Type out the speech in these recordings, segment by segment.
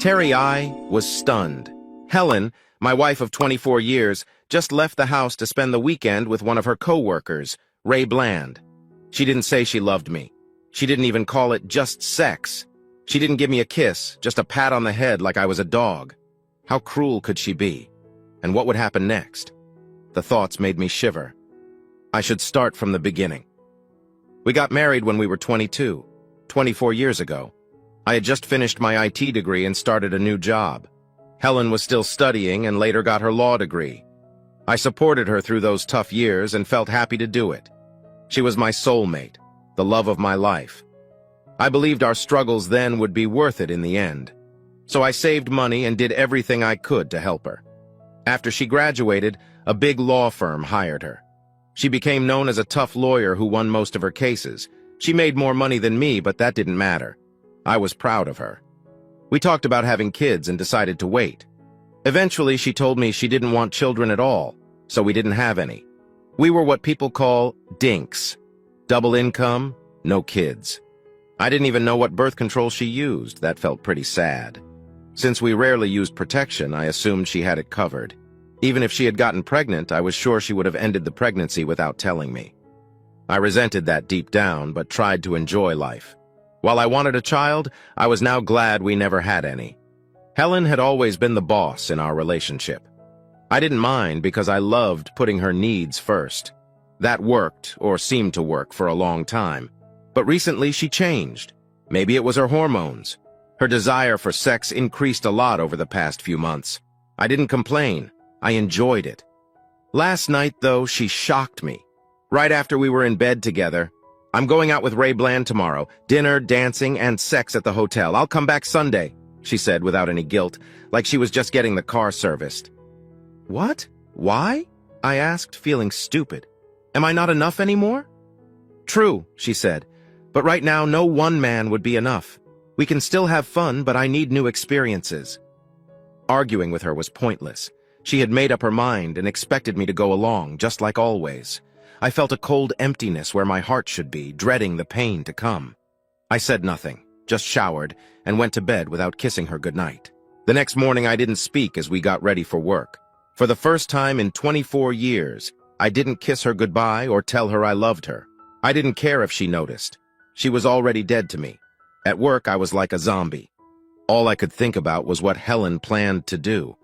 Terry I was stunned. Helen, my wife of 24 years, just left the house to spend the weekend with one of her co-workers, Ray Bland. She didn't say she loved me. She didn't even call it just sex. She didn't give me a kiss, just a pat on the head like I was a dog. How cruel could she be? And what would happen next? The thoughts made me shiver. I should start from the beginning. We got married when we were 22, 24 years ago. I had just finished my IT degree and started a new job. Helen was still studying and later got her law degree. I supported her through those tough years and felt happy to do it. She was my soulmate, the love of my life. I believed our struggles then would be worth it in the end. So I saved money and did everything I could to help her. After she graduated, a big law firm hired her. She became known as a tough lawyer who won most of her cases. She made more money than me, but that didn't matter. I was proud of her. We talked about having kids and decided to wait. Eventually, she told me she didn't want children at all, so we didn't have any. We were what people call dinks. Double income, no kids. I didn't even know what birth control she used. That felt pretty sad. Since we rarely used protection, I assumed she had it covered. Even if she had gotten pregnant, I was sure she would have ended the pregnancy without telling me. I resented that deep down, but tried to enjoy life. While I wanted a child, I was now glad we never had any. Helen had always been the boss in our relationship. I didn't mind because I loved putting her needs first. That worked, or seemed to work, for a long time. But recently she changed. Maybe it was her hormones. Her desire for sex increased a lot over the past few months. I didn't complain. I enjoyed it. Last night, though, she shocked me. Right after we were in bed together, "I'm going out with Ray Bland tomorrow. Dinner, dancing, and sex at the hotel. I'll come back Sunday," she said without any guilt, like she was just getting the car serviced. What? Why? I asked, feeling stupid. Am I not enough anymore? True, she said, but right now no one man would be enough. We can still have fun, but I need new experiences. Arguing with her was pointless. She had made up her mind and expected me to go along, just like always. I felt a cold emptiness where my heart should be, dreading the pain to come. I said nothing, just showered, and went to bed without kissing her goodnight. The next morning I didn't speak as we got ready for work. For the first time in 24 years, I didn't kiss her goodbye or tell her I loved her. I didn't care if she noticed. She was already dead to me. At work, I was like a zombie. All I could think about was what Helen planned to do.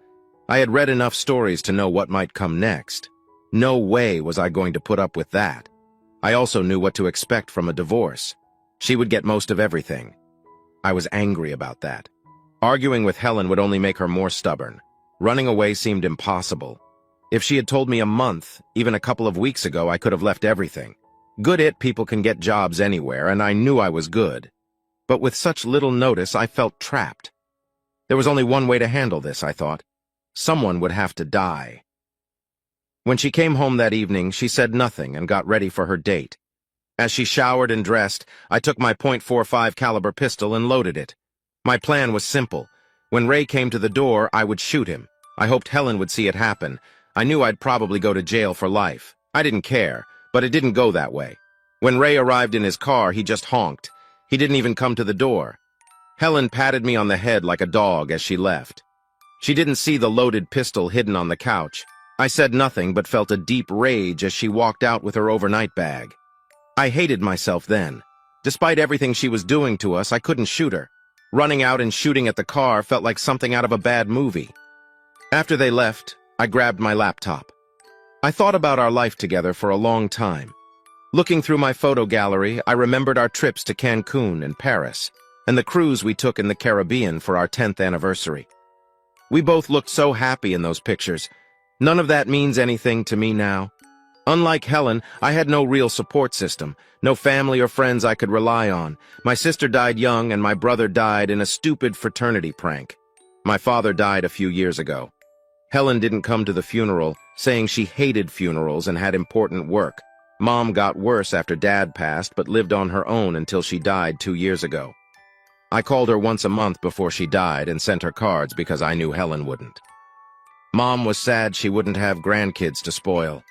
I had read enough stories to know what might come next. No way was I going to put up with that. I also knew what to expect from a divorce. She would get most of everything. I was angry about that. Arguing with Helen would only make her more stubborn. Running away seemed impossible. If she had told me a month, even a couple of weeks ago, I could have left everything. People can get jobs anywhere, and I knew I was good. But with such little notice, I felt trapped. There was only one way to handle this, I thought. Someone would have to die. When she came home that evening, she said nothing and got ready for her date. As she showered and dressed, I took my .45 caliber pistol and loaded it. My plan was simple. When Ray came to the door, I would shoot him. I hoped Helen would see it happen. I knew I'd probably go to jail for life. I didn't care, but it didn't go that way. When Ray arrived in his car, he just honked. He didn't even come to the door. Helen patted me on the head like a dog as she left. She didn't see the loaded pistol hidden on the couch. I said nothing but felt a deep rage as she walked out with her overnight bag. I hated myself then. Despite everything she was doing to us, I couldn't shoot her. Running out and shooting at the car felt like something out of a bad movie. After they left, I grabbed my laptop. I thought about our life together for a long time. Looking through my photo gallery, I remembered our trips to Cancun and Paris, and the cruise we took in the Caribbean for our 10th anniversary. We both looked so happy in those pictures. None of that means anything to me now. Unlike Helen, I had no real support system, no family or friends I could rely on. My sister died young and my brother died in a stupid fraternity prank. My father died a few years ago. Helen didn't come to the funeral, saying she hated funerals and had important work. Mom got worse after Dad passed, but lived on her own until she died 2 years ago. I called her once a month before she died and sent her cards because I knew Helen wouldn't. Mom was sad she wouldn't have grandkids to spoil.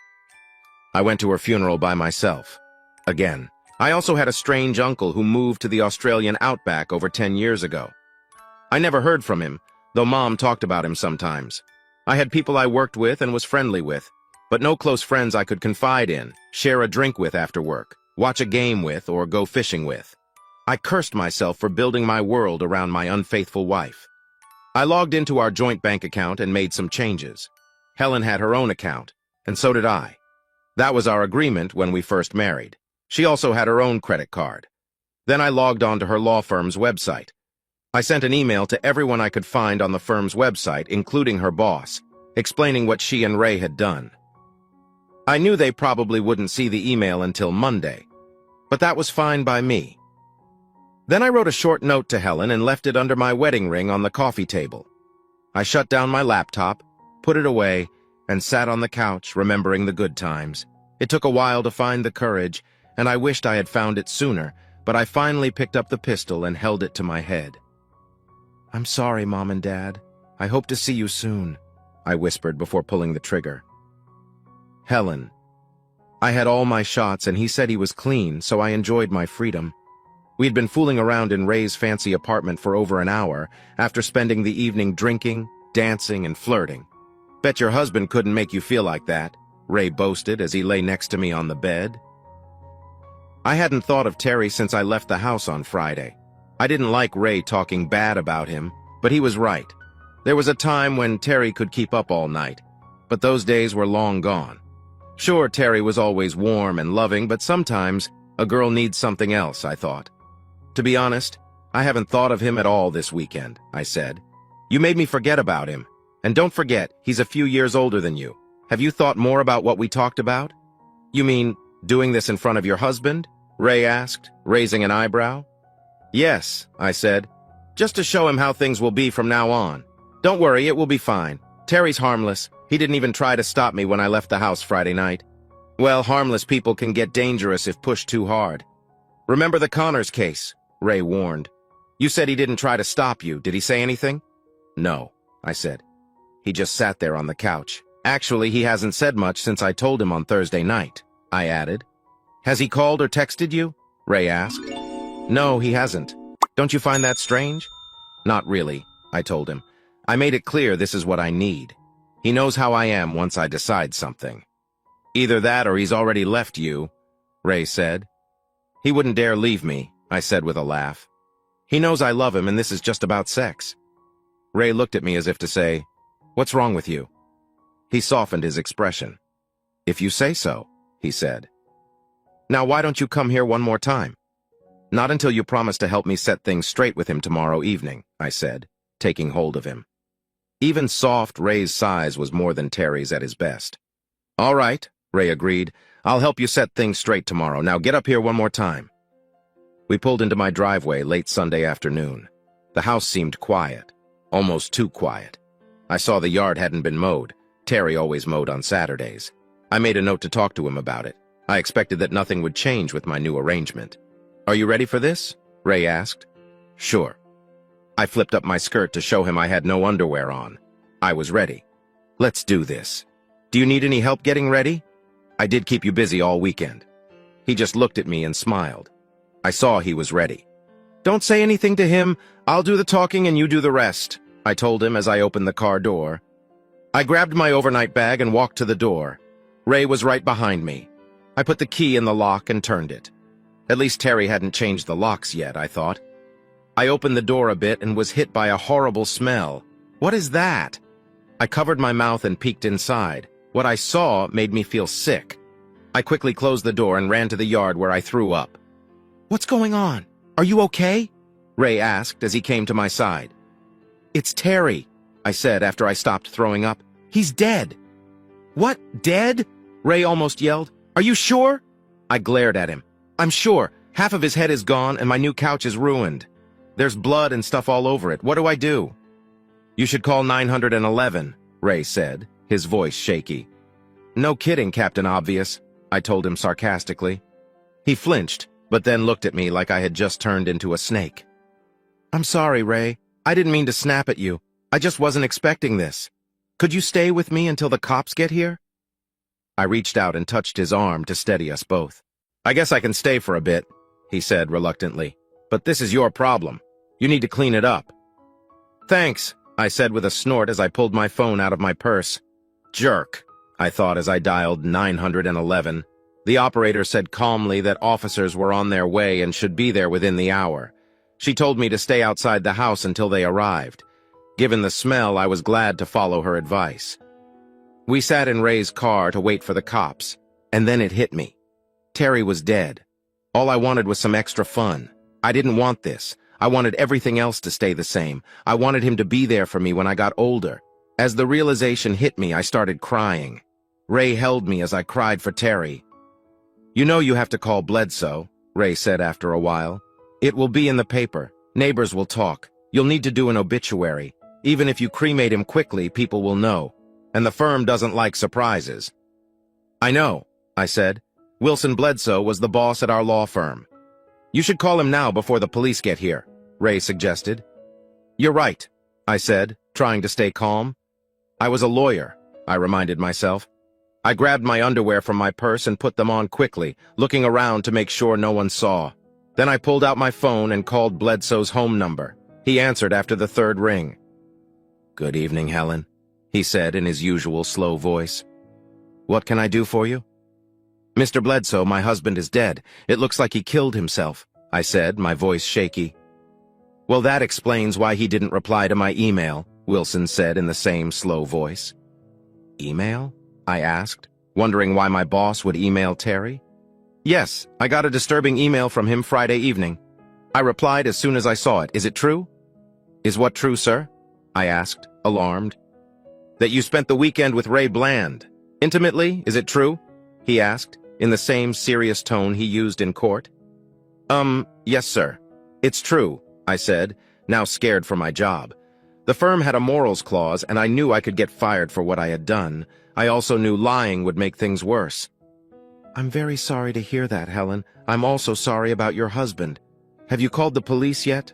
I went to her funeral by myself. Again. I also had a strange uncle who moved to the Australian outback over 10 years ago. I never heard from him, though Mom talked about him sometimes. I had people I worked with and was friendly with, but no close friends I could confide in, share a drink with after work, watch a game with, or go fishing with. I cursed myself for building my world around my unfaithful wife. I logged into our joint bank account and made some changes. Helen had her own account, and so did I. That was our agreement when we first married. She also had her own credit card. Then I logged on to her law firm's website. I sent an email to everyone I could find on the firm's website, including her boss, explaining what she and Ray had done. I knew they probably wouldn't see the email until Monday, but that was fine by me. Then I wrote a short note to Helen and left it under my wedding ring on the coffee table. I shut down my laptop, put it away, and sat on the couch, remembering the good times. It took a while to find the courage, and I wished I had found it sooner, but I finally picked up the pistol and held it to my head. "I'm sorry, Mom and Dad. I hope to see you soon," I whispered before pulling the trigger. Helen. I had all my shots, and he said he was clean, so I enjoyed my freedom. We had been fooling around in Ray's fancy apartment for over an hour after spending the evening drinking, dancing, and flirting. "Bet your husband couldn't make you feel like that," Ray boasted as he lay next to me on the bed. I hadn't thought of Terry since I left the house on Friday. I didn't like Ray talking bad about him, but he was right. There was a time when Terry could keep up all night, but those days were long gone. Sure, Terry was always warm and loving, but sometimes a girl needs something else, I thought. "To be honest, I haven't thought of him at all this weekend," I said. "You made me forget about him. And don't forget, he's a few years older than you. Have you thought more about what we talked about?" "You mean doing this in front of your husband?" Ray asked, raising an eyebrow. "Yes," I said, "just to show him how things will be from now on. Don't worry, it will be fine. Terry's harmless. He didn't even try to stop me when I left the house Friday night." "Well, harmless people can get dangerous if pushed too hard. Remember the Connors case?" Ray warned. "You said he didn't try to stop you. Did he say anything?" "No," I said. "He just sat there on the couch. Actually, he hasn't said much since I told him on Thursday night," I added. "Has he called or texted you?" Ray asked. "No, he hasn't. Don't you find that strange?" "Not really," I told him. "I made it clear this is what I need. He knows how I am once I decide something." "Either that or he's already left you," Ray said. "He wouldn't dare leave me," I said with a laugh. "He knows I love him and this is just about sex." Ray looked at me as if to say, "What's wrong with you?" He softened his expression. "If you say so," he said. "Now why don't you come here one more time?" "Not until you promise to help me set things straight with him tomorrow evening," I said, taking hold of him. Even soft, Ray's size was more than Terry's at his best. "All right," Ray agreed. "I'll help you set things straight tomorrow. Now get up here one more time." We pulled into my driveway late Sunday afternoon. The house seemed quiet, almost too quiet. I saw the yard hadn't been mowed. Terry always mowed on Saturdays. I made a note to talk to him about it. I expected that nothing would change with my new arrangement. "Are you ready for this?" Ray asked. "Sure." I flipped up my skirt to show him I had no underwear on. I was ready. "Let's do this. Do you need any help getting ready? I did keep you busy all weekend." He just looked at me and smiled. I saw he was ready. "Don't say anything to him. I'll do the talking and you do the rest," I told him as I opened the car door. I grabbed my overnight bag and walked to the door. Ray was right behind me. I put the key in the lock and turned it. At least Terry hadn't changed the locks yet, I thought. I opened the door a bit and was hit by a horrible smell. "What is that?" I covered my mouth and peeked inside. What I saw made me feel sick. I quickly closed the door and ran to the yard where I threw up. "What's going on? Are you okay?" Ray asked as he came to my side. "It's Terry," I said after I stopped throwing up. "He's dead." "What, dead?" Ray almost yelled. "Are you sure?" I glared at him. "I'm sure. Half of his head is gone and my new couch is ruined. There's blood and stuff all over it. What do I do?" "You should call 911, Ray said, his voice shaky. "No kidding, Captain Obvious," I told him sarcastically. He flinched, but then looked at me like I had just turned into a snake. "I'm sorry, Ray. I didn't mean to snap at you. I just wasn't expecting this. Could you stay with me until the cops get here?" I reached out and touched his arm to steady us both. "I guess I can stay for a bit," he said reluctantly. "But this is your problem. You need to clean it up." Thanks, I said with a snort as I pulled my phone out of my purse. Jerk, I thought as I dialed 911. The operator said calmly that officers were on their way and should be there within the hour. She told me to stay outside the house until they arrived. Given the smell, I was glad to follow her advice. We sat in Ray's car to wait for the cops, and then it hit me. Terry was dead. All I wanted was some extra fun. I didn't want this. I wanted everything else to stay the same. I wanted him to be there for me when I got older. As the realization hit me, I started crying. Ray held me as I cried for Terry. "You know you have to call Bledsoe," Ray said after a while. "It will be in the paper. Neighbors will talk. You'll need to do an obituary. Even if you cremate him quickly, people will know. And the firm doesn't like surprises." "I know," I said. "Wilson Bledsoe was the boss at our law firm." "You should call him now before the police get here," Ray suggested. "You're right," I said, trying to stay calm. I was a lawyer, I reminded myself. I grabbed my underwear from my purse and put them on quickly, looking around to make sure no one saw. Then I pulled out my phone and called Bledsoe's home number. He answered after the third ring. "Good evening, Helen," he said in his usual slow voice. "What can I do for you?" "Mr. Bledsoe, my husband is dead. It looks like he killed himself," I said, my voice shaky. "Well, that explains why he didn't reply to my email," Wilson said in the same slow voice. "Email?" I asked, wondering why my boss would email Terry. "Yes, I got a disturbing email from him Friday evening. I replied as soon as I saw it. Is it true?" "Is what true, sir?" I asked, alarmed. "That you spent the weekend with Ray Bland. Intimately, is it true?" he asked, in the same serious tone he used in court. Yes, sir. It's true," I said, now scared for my job. The firm had a morals clause, and I knew I could get fired for what I had done. I also knew lying would make things worse. "I'm very sorry to hear that, Helen. I'm also sorry about your husband. Have you called the police yet?"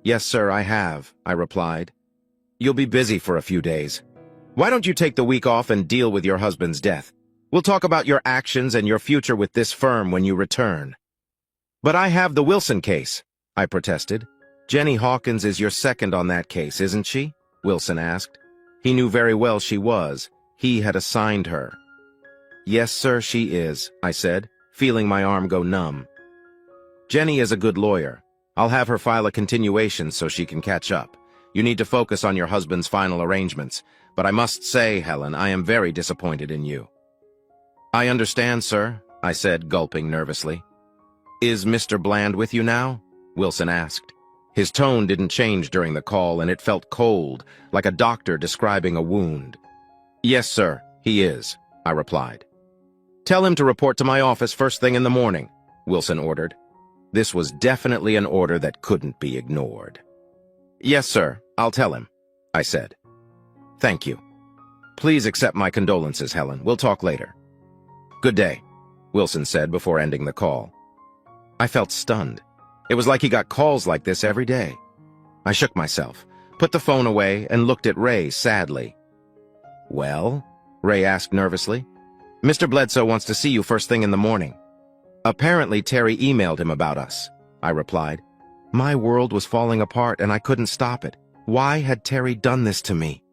"Yes, sir, I have," I replied. "You'll be busy for a few days. Why don't you take the week off and deal with your husband's death? We'll talk about your actions and your future with this firm when you return." "But I have the Wilson case," I protested. "Jenny Hawkins is your second on that case, isn't she?" Wilson asked. He knew very well she was. He had assigned her. "Yes, sir, she is," I said, feeling my arm go numb. "Jenny is a good lawyer. I'll have her file a continuation so she can catch up. You need to focus on your husband's final arrangements. But I must say, Helen, I am very disappointed in you." "I understand, sir," I said, gulping nervously. "Is Mr. Bland with you now?" Wilson asked. His tone didn't change during the call, and it felt cold, like a doctor describing a wound. "Yes, sir, he is," I replied. "Tell him to report to my office first thing in the morning," Wilson ordered. This was definitely an order that couldn't be ignored. "Yes, sir, I'll tell him," I said. "Thank you. Please accept my condolences, Helen. We'll talk later." "Good day," Wilson said before ending the call. I felt stunned. It was like he got calls like this every day. I shook myself, put the phone away, and looked at Ray sadly. "Well?" Ray asked nervously. "Mr. Bledsoe wants to see you first thing in the morning." "Apparently Terry emailed him about us," I replied. My world was falling apart and I couldn't stop it. Why had Terry done this to me?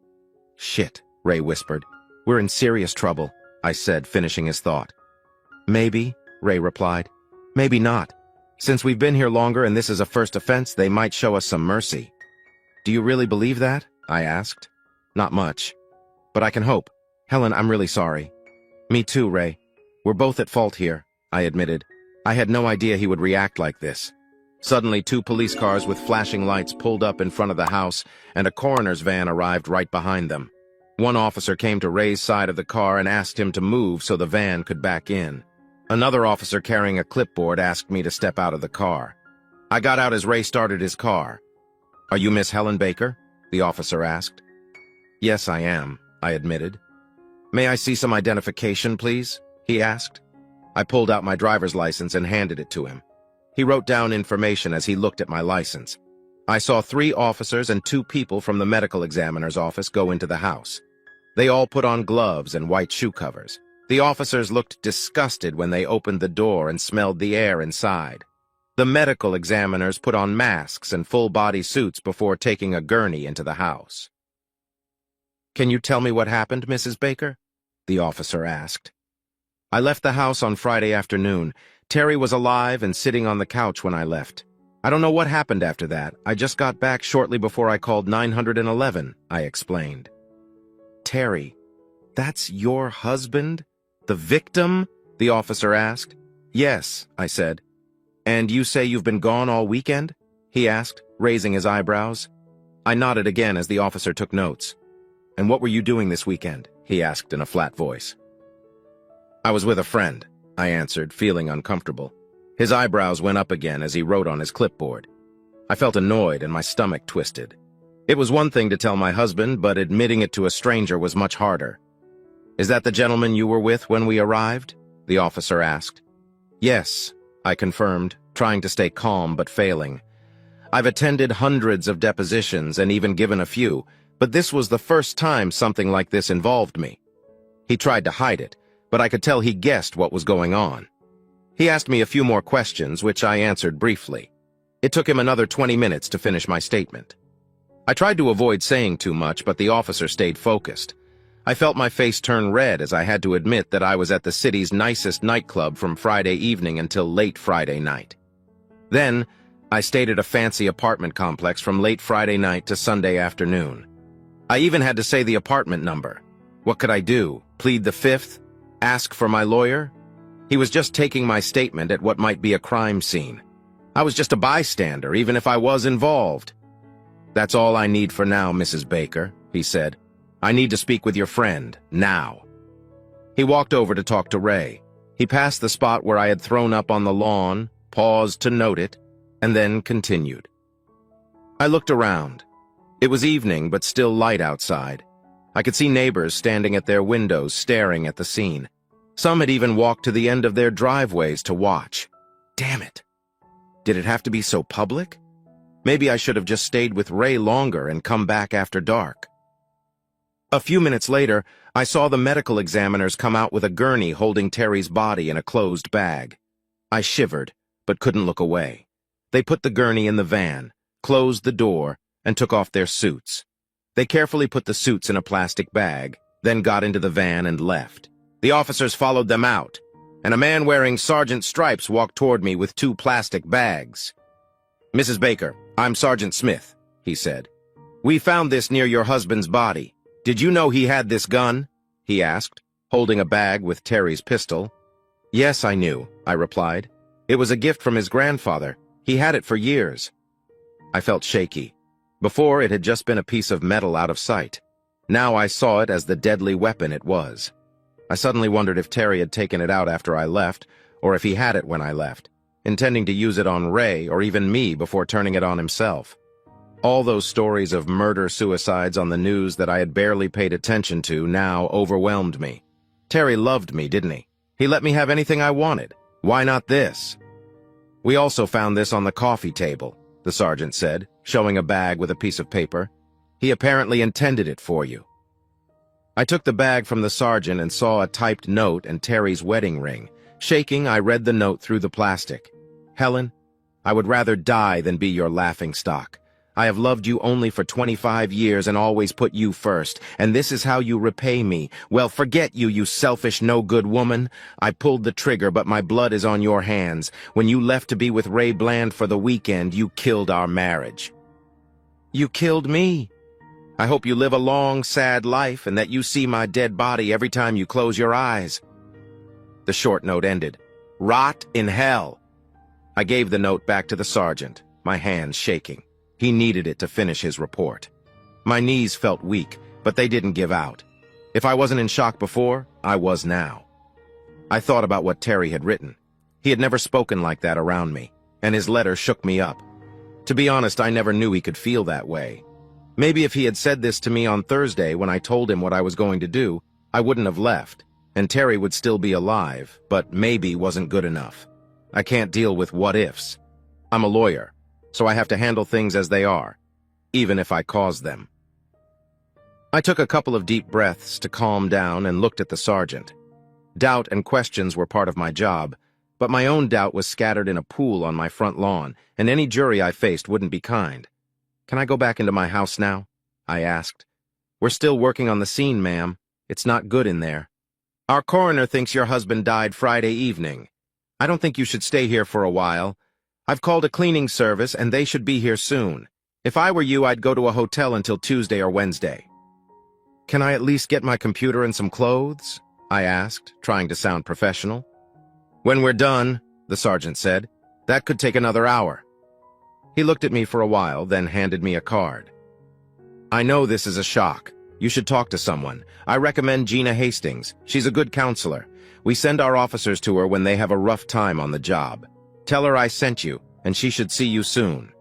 "Shit," Ray whispered. "We're in serious trouble," I said, finishing his thought. "Maybe," Ray replied. "Maybe not. Since we've been here longer and this is a first offense, they might show us some mercy." "Do you really believe that?" I asked. "Not much. But I can hope. Helen, I'm really sorry." "Me too, Ray. We're both at fault here," I admitted. I had no idea he would react like this. Suddenly, 2 police cars with flashing lights pulled up in front of the house, and a coroner's van arrived right behind them. One officer came to Ray's side of the car and asked him to move so the van could back in. Another officer carrying a clipboard asked me to step out of the car. I got out as Ray started his car. "Are you Miss Helen Baker?" the officer asked. "Yes, I am," I admitted. "May I see some identification, please?" he asked. I pulled out my driver's license and handed it to him. He wrote down information as he looked at my license. I saw 3 officers and 2 people from the medical examiner's office go into the house. They all put on gloves and white shoe covers. The officers looked disgusted when they opened the door and smelled the air inside. The medical examiners put on masks and full-body suits before taking a gurney into the house. "Can you tell me what happened, Mrs. Baker?" the officer asked. "I left the house on Friday afternoon. Terry was alive and sitting on the couch when I left. I don't know what happened after that. I just got back shortly before I called 911, I explained. "Terry, that's your husband? The victim?" the officer asked. "Yes," I said. "And you say you've been gone all weekend?" he asked, raising his eyebrows. I nodded again as the officer took notes. "And what were you doing this weekend?" he asked in a flat voice. "I was with a friend," I answered, feeling uncomfortable. His eyebrows went up again as he wrote on his clipboard. I felt annoyed and my stomach twisted. It was one thing to tell my husband, but admitting it to a stranger was much harder. "Is that the gentleman you were with when we arrived?" the officer asked. "Yes," I confirmed, trying to stay calm but failing. I've attended hundreds of depositions and even given a few, but this was the first time something like this involved me. He tried to hide it, but I could tell he guessed what was going on. He asked me a few more questions, which I answered briefly. It took him another 20 minutes to finish my statement. I tried to avoid saying too much, but the officer stayed focused. I felt my face turn red as I had to admit that I was at the city's nicest nightclub from Friday evening until late Friday night. Then, I stayed at a fancy apartment complex from late Friday night to Sunday afternoon. I even had to say the apartment number. What could I do? Plead the fifth? Ask for my lawyer? He was just taking my statement at what might be a crime scene. I was just a bystander, even if I was involved. "That's all I need for now, Mrs. Baker," he said. "I need to speak with your friend, now." He walked over to talk to Ray. He passed the spot where I had thrown up on the lawn, paused to note it, and then continued. I looked around. It was evening, but still light outside. I could see neighbors standing at their windows staring at the scene. Some had even walked to the end of their driveways to watch. Damn it. Did it have to be so public? Maybe I should have just stayed with Ray longer and come back after dark. A few minutes later, I saw the medical examiners come out with a gurney holding Terry's body in a closed bag. I shivered, but couldn't look away. They put the gurney in the van, closed the door, and took off their suits. They carefully put the suits in a plastic bag, then got into the van and left. The officers followed them out, and a man wearing sergeant stripes walked toward me with 2 plastic bags. "Mrs. Baker, I'm Sergeant Smith," he said. "We found this near your husband's body. Did you know he had this gun?" he asked, holding a bag with Terry's pistol. "Yes, I knew," I replied. "It was a gift from his grandfather. He had it for years." I felt shaky. Before, it had just been a piece of metal out of sight. Now I saw it as the deadly weapon it was. I suddenly wondered if Terry had taken it out after I left, or if he had it when I left, intending to use it on Ray or even me before turning it on himself. All those stories of murder-suicides on the news that I had barely paid attention to now overwhelmed me. Terry loved me, didn't he? He let me have anything I wanted. Why not this? "We also found this on the coffee table," the sergeant said, showing a bag with a piece of paper. "He apparently intended it for you." I took the bag from the sergeant and saw a typed note and Terry's wedding ring. Shaking, I read the note through the plastic. "Helen, I would rather die than be your laughingstock. I have loved you only for 25 years and always put you first, and this is how you repay me. Well, forget you, you selfish, no-good woman. I pulled the trigger, but my blood is on your hands. When you left to be with Ray Bland for the weekend, you killed our marriage." "You killed me. I hope you live a long, sad life and that you see my dead body every time you close your eyes." The short note ended. "Rot in hell." I gave the note back to the sergeant, my hands shaking. He needed it to finish his report. My knees felt weak, but they didn't give out. If I wasn't in shock before, I was now. I thought about what Terry had written. He had never spoken like that around me, and his letter shook me up. To be honest, I never knew he could feel that way. Maybe if he had said this to me on Thursday when I told him what I was going to do, I wouldn't have left, and Terry would still be alive, but maybe wasn't good enough. I can't deal with what-ifs. I'm a lawyer, so I have to handle things as they are, even if I cause them. I took a couple of deep breaths to calm down and looked at the sergeant. Doubt and questions were part of my job, But my own doubt was scattered in a pool on my front lawn, and any jury I faced wouldn't be kind. "Can I go back into my house now?" I asked. "We're still working on the scene, ma'am. It's not good in there." "Our coroner thinks your husband died Friday evening. I don't think you should stay here for a while. I've called a cleaning service, and they should be here soon. If I were you, I'd go to a hotel until Tuesday or Wednesday." "Can I at least get my computer and some clothes?" I asked, trying to sound professional. "When we're done," the sergeant said. "That could take another hour." He looked at me for a while, then handed me a card. "I know this is a shock. You should talk to someone. I recommend Gina Hastings. She's a good counselor. We send our officers to her when they have a rough time on the job. Tell her I sent you, and she should see you soon."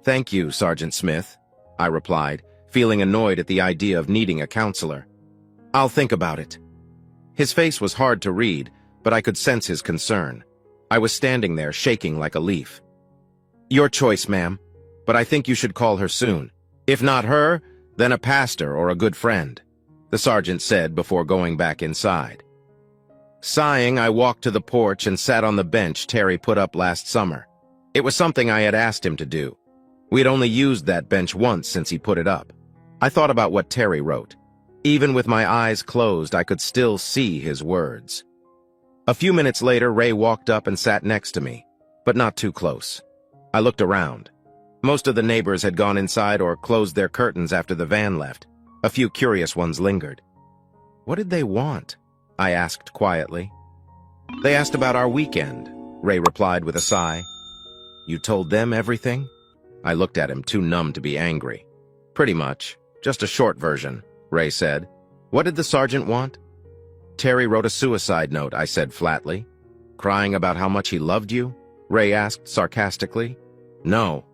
"Thank you, Sergeant Smith," I replied, feeling annoyed at the idea of needing a counselor. "I'll think about it." His face was hard to read, but I could sense his concern. I was standing there, shaking like a leaf. "Your choice, ma'am, but I think you should call her soon. If not her, then a pastor or a good friend," the sergeant said before going back inside. Sighing, I walked to the porch and sat on the bench Terry put up last summer. It was something I had asked him to do. We had only used that bench once since he put it up. I thought about what Terry wrote. Even with my eyes closed, I could still see his words. A few minutes later, Ray walked up and sat next to me, but not too close. I looked around. Most of the neighbors had gone inside or closed their curtains after the van left. A few curious ones lingered. "What did they want?" I asked quietly. "They asked about our weekend," Ray replied with a sigh. "You told them everything?" I looked at him, too numb to be angry. "Pretty much. Just a short version," Ray said. "What did the sergeant want?" "Terry wrote a suicide note," I said flatly. "Crying about how much he loved you?" Ray asked sarcastically. "No.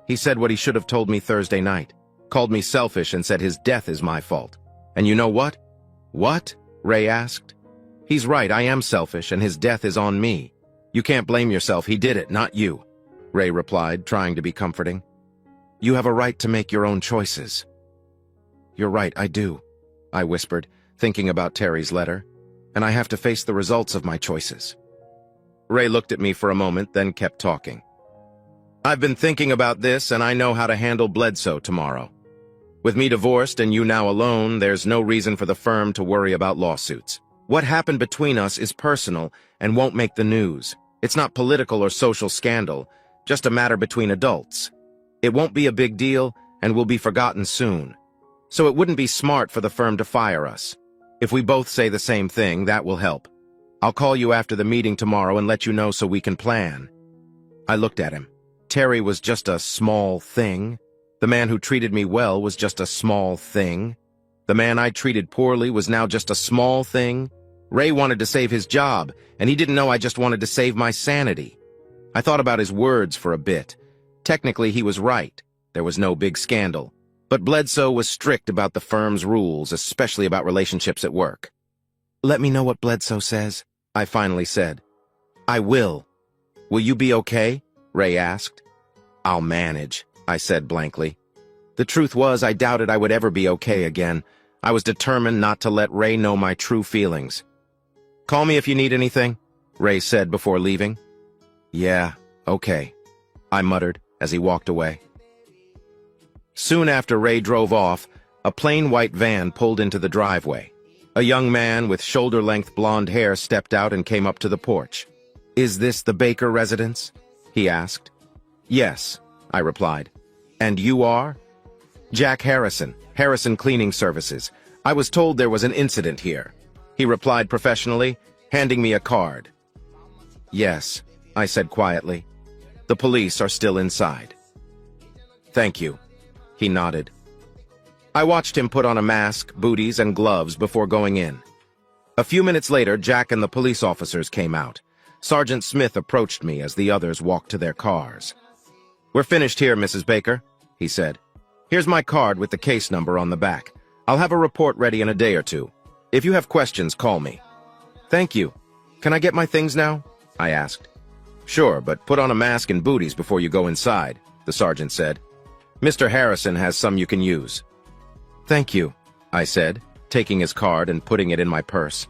He said what he should have told me Thursday night. Called me selfish and said his death is my fault. And you know what?" "What?" Ray asked. "He's right, I am selfish, and his death is on me. You can't blame yourself, he did it, not you," Ray replied, trying to be comforting. "You have a right to make your own choices." "You're right, I do," I whispered, thinking about Terry's letter. "And I have to face the results of my choices." Ray looked at me for a moment, then kept talking. "I've been thinking about this, and I know how to handle Bledsoe tomorrow. With me divorced and you now alone, there's no reason for the firm to worry about lawsuits. What happened between us is personal and won't make the news. It's not political or social scandal, just a matter between adults. It won't be a big deal and will be forgotten soon. So it wouldn't be smart for the firm to fire us. If we both say the same thing, that will help. I'll call you after the meeting tomorrow and let you know so we can plan." I looked at him. Terry was just a small thing. The man who treated me well was just a small thing. The man I treated poorly was now just a small thing. Ray wanted to save his job, and he didn't know I just wanted to save my sanity. I thought about his words for a bit. Technically, he was right. There was no big scandal. But Bledsoe was strict about the firm's rules, especially about relationships at work. "Let me know what Bledsoe says," I finally said. "I will." "Will you be okay?" Ray asked. "I'll manage," I said blankly. The truth was, I doubted I would ever be okay again. I was determined not to let Ray know my true feelings. "Call me if you need anything," Ray said before leaving. "Yeah, okay," I muttered as he walked away. Soon after Ray drove off, a plain white van pulled into the driveway. A young man with shoulder-length blonde hair stepped out and came up to the porch. "Is this the Baker residence?" he asked. "Yes," I replied. "And you are?" "Jack Harrison, Harrison Cleaning Services. I was told there was an incident here," he replied professionally, handing me a card. "Yes," I said quietly. "The police are still inside." "Thank you," he nodded. I watched him put on a mask, booties, and gloves before going in. A few minutes later, Jack and the police officers came out. Sergeant Smith approached me as the others walked to their cars. "We're finished here, Mrs. Baker," he said. "Here's my card with the case number on the back. I'll have a report ready in a day or two. If you have questions, call me." "Thank you. Can I get my things now?" I asked. "Sure, but put on a mask and booties before you go inside," the sergeant said. "Mr. Harrison has some you can use." "Thank you," I said, taking his card and putting it in my purse.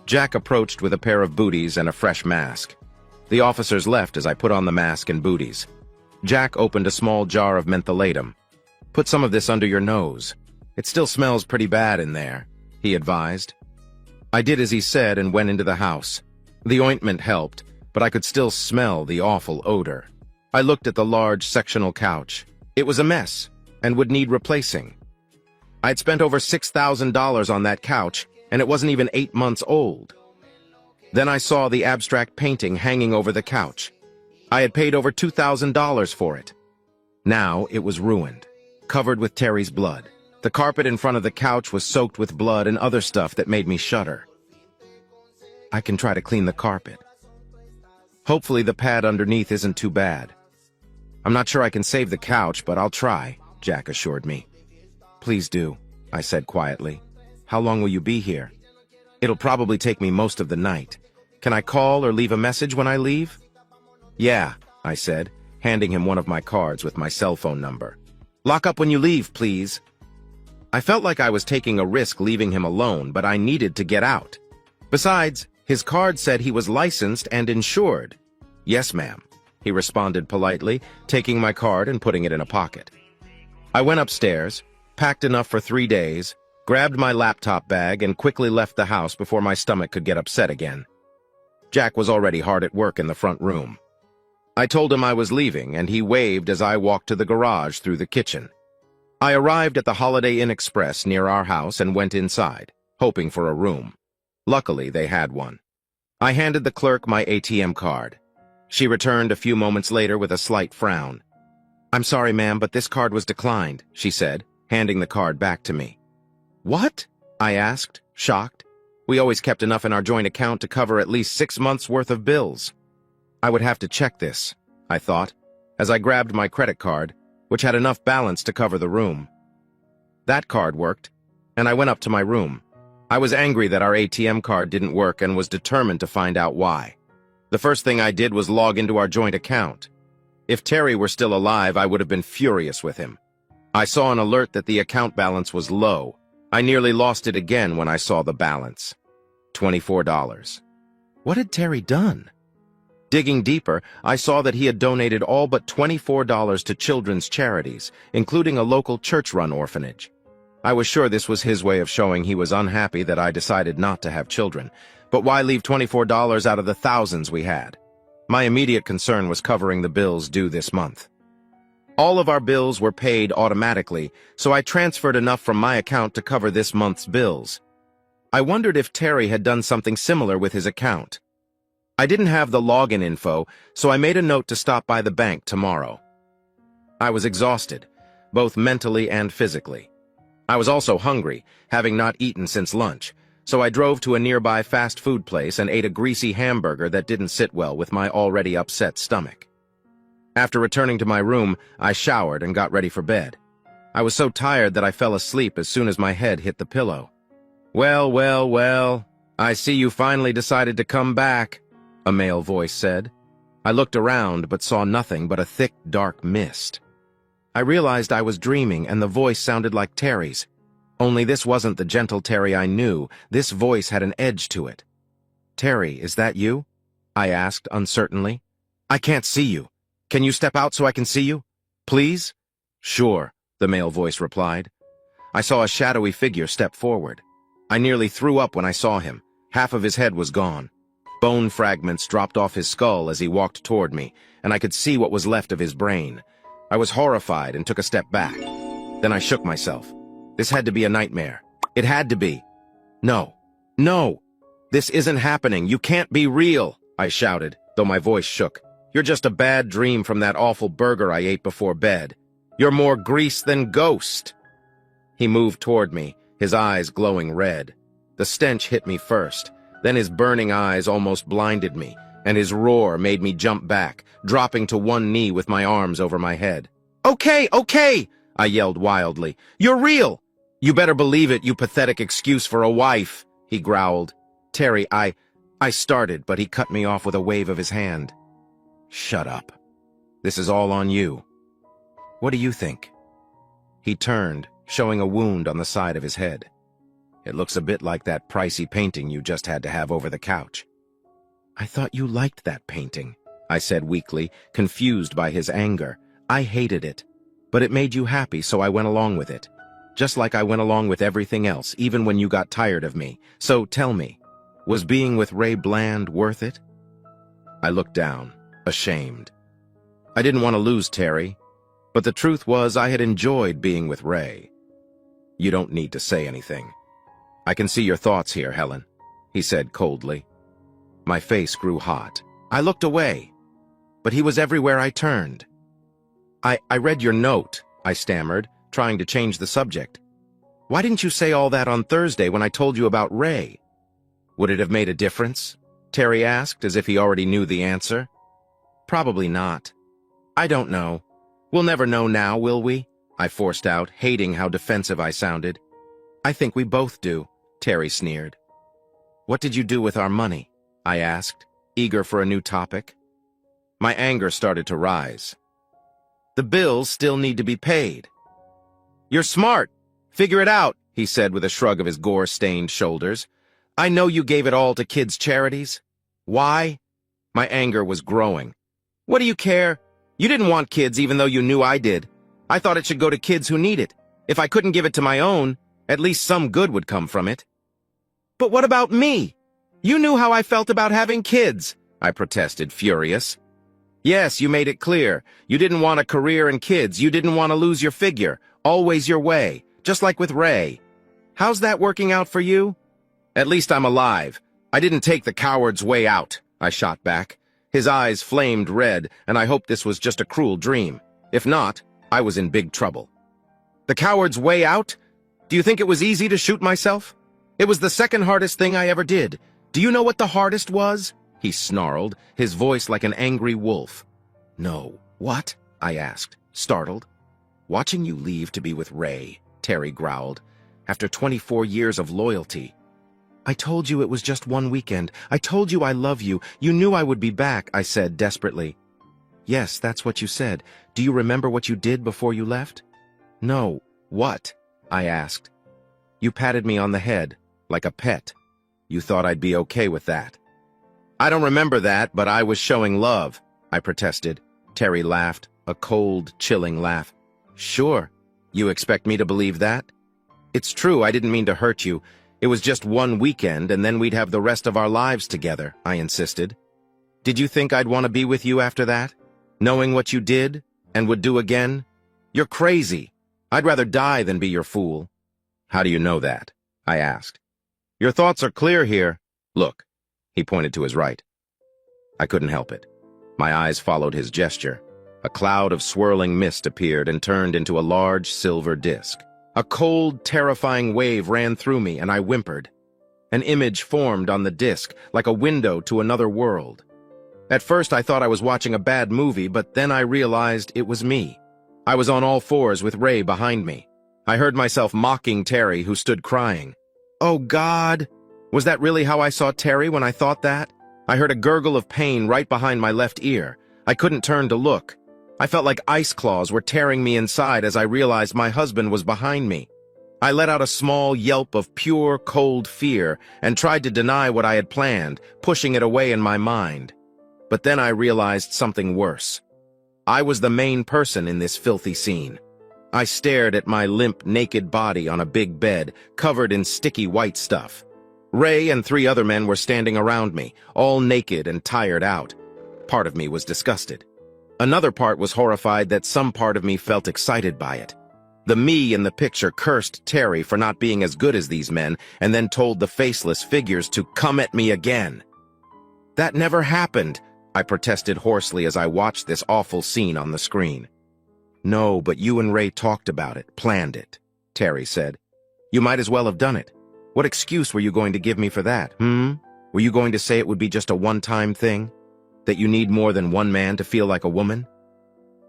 Jack approached with a pair of booties and a fresh mask. The officers left as I put on the mask and booties. Jack opened a small jar of mentholatum. "Put some of this under your nose. It still smells pretty bad in there," he advised. I did as he said and went into the house. The ointment helped, but I could still smell the awful odor. I looked at the large sectional couch. It was a mess and would need replacing. I'd spent over $6,000 on that couch, and it wasn't even 8 months old. Then I saw the abstract painting hanging over the couch. I had paid over $2,000 for it. Now it was ruined, covered with Terry's blood. The carpet in front of the couch was soaked with blood and other stuff that made me shudder. I can try to clean the carpet. Hopefully the pad underneath isn't too bad. I'm not sure I can save the couch, but I'll try, Jack assured me. Please do, I said quietly. How long will you be here? It'll probably take me most of the night. Can I call or leave a message when I leave? Yeah, I said, handing him one of my cards with my cell phone number. Lock up when you leave, please. I felt like I was taking a risk leaving him alone, but I needed to get out. Besides, his card said he was licensed and insured. Yes, ma'am, he responded politely, taking my card and putting it in a pocket. I went upstairs, packed enough for 3 days, grabbed my laptop bag, and quickly left the house before my stomach could get upset again. Jack was already hard at work in the front room. I told him I was leaving, and he waved as I walked to the garage through the kitchen. I arrived at the Holiday Inn Express near our house and went inside, hoping for a room. Luckily, they had one. I handed the clerk my ATM card. She returned a few moments later with a slight frown. "I'm sorry, ma'am, but this card was declined," she said, handing the card back to me. "What?" I asked, shocked. We always kept enough in our joint account to cover at least 6 months' worth of bills. I would have to check this, I thought, as I grabbed my credit card, which had enough balance to cover the room. That card worked, and I went up to my room. I was angry that our ATM card didn't work and was determined to find out why. The first thing I did was log into our joint account. If Terry were still alive, I would have been furious with him. I saw an alert that the account balance was low. I nearly lost it again when I saw the balance. $24. What had Terry done? Digging deeper, I saw that he had donated all but $24 to children's charities, including a local church-run orphanage. I was sure this was his way of showing he was unhappy that I decided not to have children. But why leave $24 out of the thousands we had? My immediate concern was covering the bills due this month. All of our bills were paid automatically, so I transferred enough from my account to cover this month's bills. I wondered if Terry had done something similar with his account. I didn't have the login info, so I made a note to stop by the bank tomorrow. I was exhausted, both mentally and physically. I was also hungry, having not eaten since lunch, so I drove to a nearby fast food place and ate a greasy hamburger that didn't sit well with my already upset stomach. After returning to my room, I showered and got ready for bed. I was so tired that I fell asleep as soon as my head hit the pillow. "Well, well, well, I see you finally decided to come back," a male voice said. I looked around but saw nothing but a thick, dark mist. I realized I was dreaming and the voice sounded like Terry's. Only this wasn't the gentle Terry I knew. This voice had an edge to it. "Terry, is that you?" I asked uncertainly. "I can't see you. Can you step out so I can see you? Please?" "Sure," the male voice replied. I saw a shadowy figure step forward. I nearly threw up when I saw him. Half of his head was gone. Bone fragments dropped off his skull as he walked toward me, and I could see what was left of his brain. I was horrified and took a step back. Then I shook myself. This had to be a nightmare. It had to be. "No. No! This isn't happening. You can't be real!" I shouted, though my voice shook. "You're just a bad dream from that awful burger I ate before bed. You're more grease than ghost." He moved toward me, his eyes glowing red. The stench hit me first. Then his burning eyes almost blinded me, and his roar made me jump back, dropping to one knee with my arms over my head. "Okay, okay!" I yelled wildly. "You're real!" "You better believe it, you pathetic excuse for a wife," he growled. "Terry, I started, but he cut me off with a wave of his hand. "Shut up. This is all on you. What do you think?" He turned, showing a wound on the side of his head. "It looks a bit like that pricey painting you just had to have over the couch." "I thought you liked that painting," I said weakly, confused by his anger. I hated it. But it made you happy, so I went along with it. Just like I went along with everything else, even when you got tired of me. So tell me, was being with Ray Bland worth it? I looked down, ashamed. I didn't want to lose Terry, but the truth was I had enjoyed being with Ray. You don't need to say anything. I can see your thoughts here, Helen, he said coldly. My face grew hot. I looked away, but he was everywhere I turned. I read your note, I stammered, trying to change the subject. Why didn't you say all that on Thursday when I told you about Ray? Would it have made a difference? Terry asked, as if he already knew the answer. Probably not. I don't know. We'll never know now, will we? I forced out, hating how defensive I sounded. I think we both do, Terry sneered. What did you do with our money? I asked, eager for a new topic. My anger started to rise. The bills still need to be paid. You're smart. Figure it out, he said with a shrug of his gore-stained shoulders. I know you gave it all to kids' charities. Why? My anger was growing. What do you care? You didn't want kids even though you knew I did. I thought it should go to kids who need it. If I couldn't give it to my own, at least some good would come from it. But what about me? You knew how I felt about having kids, I protested, furious. Yes, you made it clear. You didn't want a career and kids. You didn't want to lose your figure. Always your way, just like with Ray. How's that working out for you? At least I'm alive. I didn't take the coward's way out, I shot back. His eyes flamed red, and I hoped this was just a cruel dream. If not, I was in big trouble. The coward's way out? Do you think it was easy to shoot myself? It was the second hardest thing I ever did. Do you know what the hardest was? He snarled, his voice like an angry wolf. No. What? I asked, startled. Watching you leave to be with Ray, Terry growled, after 24 years of loyalty. I told you it was just one weekend. I told you I love you. You knew I would be back, I said desperately. Yes, that's what you said. Do you remember what you did before you left? No. What? I asked. You patted me on the head, like a pet. You thought I'd be okay with that. I don't remember that, but I was showing love, I protested. Terry laughed, a cold, chilling laugh. Sure. You expect me to believe that? It's true, I didn't mean to hurt you. It was just one weekend, and then we'd have the rest of our lives together, I insisted. Did you think I'd want to be with you after that? Knowing what you did, and would do again? You're crazy. I'd rather die than be your fool. How do you know that? I asked. Your thoughts are clear here. Look. He pointed to his right. I couldn't help it. My eyes followed his gesture. A cloud of swirling mist appeared and turned into a large silver disc. A cold, terrifying wave ran through me, and I whimpered. An image formed on the disc, like a window to another world. At first, I thought I was watching a bad movie, but then I realized it was me. I was on all fours with Ray behind me. I heard myself mocking Terry, who stood crying. Oh, God! Was that really how I saw Terry when I thought that? I heard a gurgle of pain right behind my left ear. I couldn't turn to look. I felt like ice claws were tearing me inside as I realized my husband was behind me. I let out a small yelp of pure, cold fear and tried to deny what I had planned, pushing it away in my mind. But then I realized something worse. I was the main person in this filthy scene. I stared at my limp, naked body on a big bed, covered in sticky white stuff. Ray and 3 other men were standing around me, all naked and tired out. Part of me was disgusted. Another part was horrified that some part of me felt excited by it. The me in the picture cursed Terry for not being as good as these men and then told the faceless figures to come at me again. That never happened, I protested hoarsely as I watched this awful scene on the screen. No, but you and Ray talked about it, planned it, Terry said. You might as well have done it. What excuse were you going to give me for that, Were you going to say it would be just a one-time thing? That you need more than one man to feel like a woman?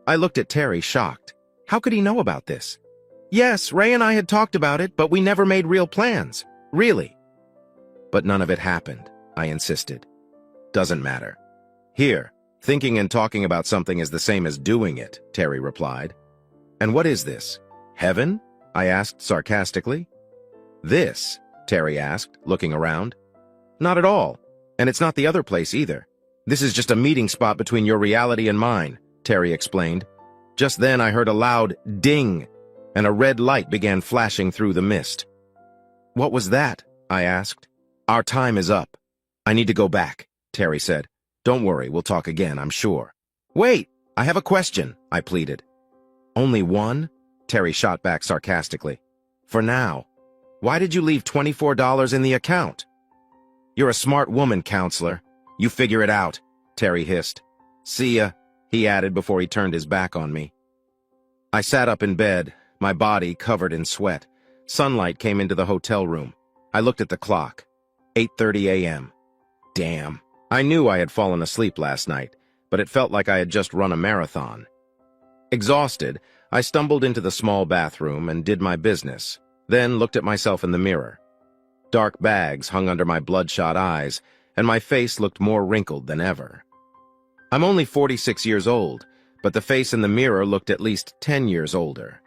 I looked at Terry, shocked. How could he know about this? Yes, Ray and I had talked about it, but we never made real plans. Really. But none of it happened, I insisted. Doesn't matter. Here, thinking and talking about something is the same as doing it, Terry replied. And what is this? Heaven? I asked sarcastically. This? Terry asked, looking around. Not at all. And it's not the other place either. This is just a meeting spot between your reality and mine, Terry explained. Just then I heard a loud ding, and a red light began flashing through the mist. What was that? I asked. Our time is up. I need to go back, Terry said. Don't worry, we'll talk again, I'm sure. Wait, I have a question, I pleaded. Only one? Terry shot back sarcastically. For now. Why did you leave $24 in the account? You're a smart woman, counselor. You figure it out, Terry hissed. See ya, he added before he turned his back on me. I sat up in bed, my body covered in sweat. Sunlight came into the hotel room. I looked at the clock. 8:30 a.m. Damn. I knew I had fallen asleep last night, but it felt like I had just run a marathon. Exhausted, I stumbled into the small bathroom and did my business, then looked at myself in the mirror. Dark bags hung under my bloodshot eyes, and my face looked more wrinkled than ever. I'm only 46 years old, but the face in the mirror looked at least 10 years older.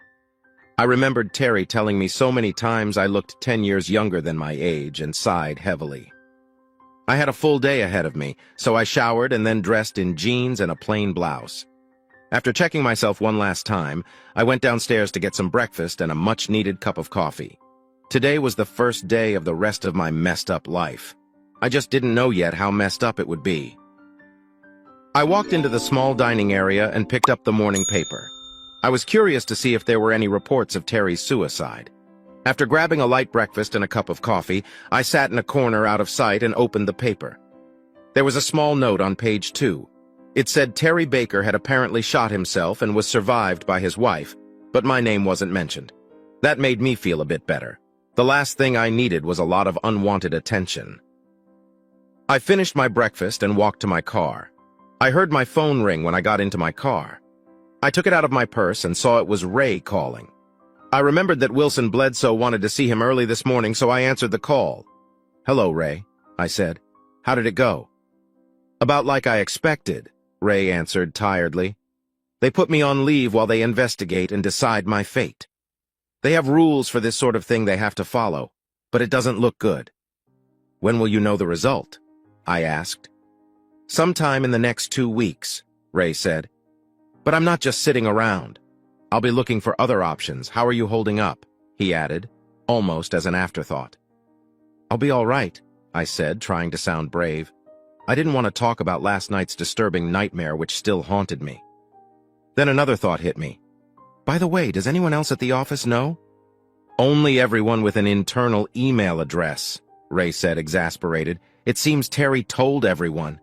I remembered Terry telling me so many times I looked 10 years younger than my age and sighed heavily. I had a full day ahead of me, so I showered and then dressed in jeans and a plain blouse. After checking myself one last time, I went downstairs to get some breakfast and a much-needed cup of coffee. Today was the first day of the rest of my messed-up life. I just didn't know yet how messed up it would be. I walked into the small dining area and picked up the morning paper. I was curious to see if there were any reports of Terry's suicide. After grabbing a light breakfast and a cup of coffee, I sat in a corner out of sight and opened the paper. There was a small note on page 2. It said Terry Baker had apparently shot himself and was survived by his wife, but my name wasn't mentioned. That made me feel a bit better. The last thing I needed was a lot of unwanted attention. I finished my breakfast and walked to my car. I heard my phone ring when I got into my car. I took it out of my purse and saw it was Ray calling. I remembered that Wilson Bledsoe wanted to see him early this morning, so I answered the call. Hello, Ray, I said. How did it go? About like I expected, Ray answered tiredly. They put me on leave while they investigate and decide my fate. They have rules for this sort of thing they have to follow, but it doesn't look good. When will you know the result? I asked. Sometime in the next 2 weeks, Ray said. But I'm not just sitting around. I'll be looking for other options. How are you holding up? He added, almost as an afterthought. I'll be all right, I said, trying to sound brave. I didn't want to talk about last night's disturbing nightmare which still haunted me. Then another thought hit me. By the way, does anyone else at the office know? Only everyone with an internal email address, Ray said, exasperated. It seems Terry told everyone.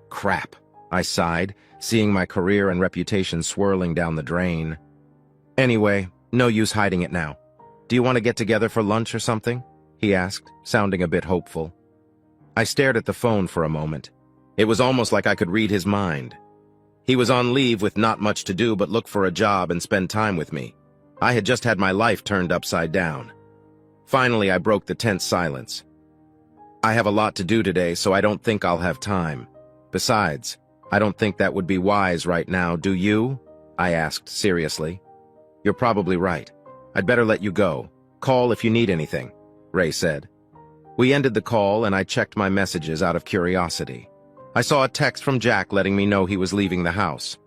Crap, I sighed, seeing my career and reputation swirling down the drain. Anyway, no use hiding it now. Do you want to get together for lunch or something? He asked, sounding a bit hopeful. I stared at the phone for a moment. It was almost like I could read his mind. He was on leave with not much to do but look for a job and spend time with me. I had just had my life turned upside down. Finally, I broke the tense silence. I have a lot to do today, so I don't think I'll have time. Besides, I don't think that would be wise right now, do you? I asked seriously. You're probably right. I'd better let you go. Call if you need anything, Ray said. We ended the call and I checked my messages out of curiosity. I saw a text from Jack letting me know he was leaving the house.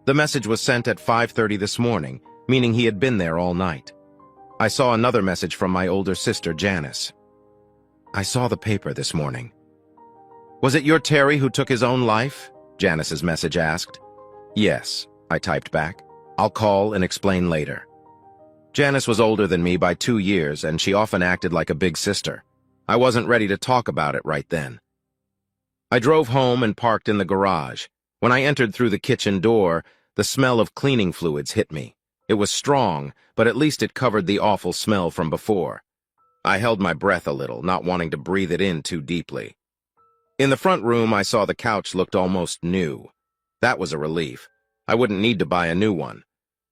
The message was sent at 5:30 this morning, meaning he had been there all night. I saw another message from my older sister, Janice. I saw the paper this morning. Was it your Terry who took his own life? Janice's message asked. Yes, I typed back. I'll call and explain later. Janice was older than me by 2 years, and she often acted like a big sister. I wasn't ready to talk about it right then. I drove home and parked in the garage. When I entered through the kitchen door, the smell of cleaning fluids hit me. It was strong, but at least it covered the awful smell from before. I held my breath a little, not wanting to breathe it in too deeply. In the front room, I saw the couch looked almost new. That was a relief. I wouldn't need to buy a new one,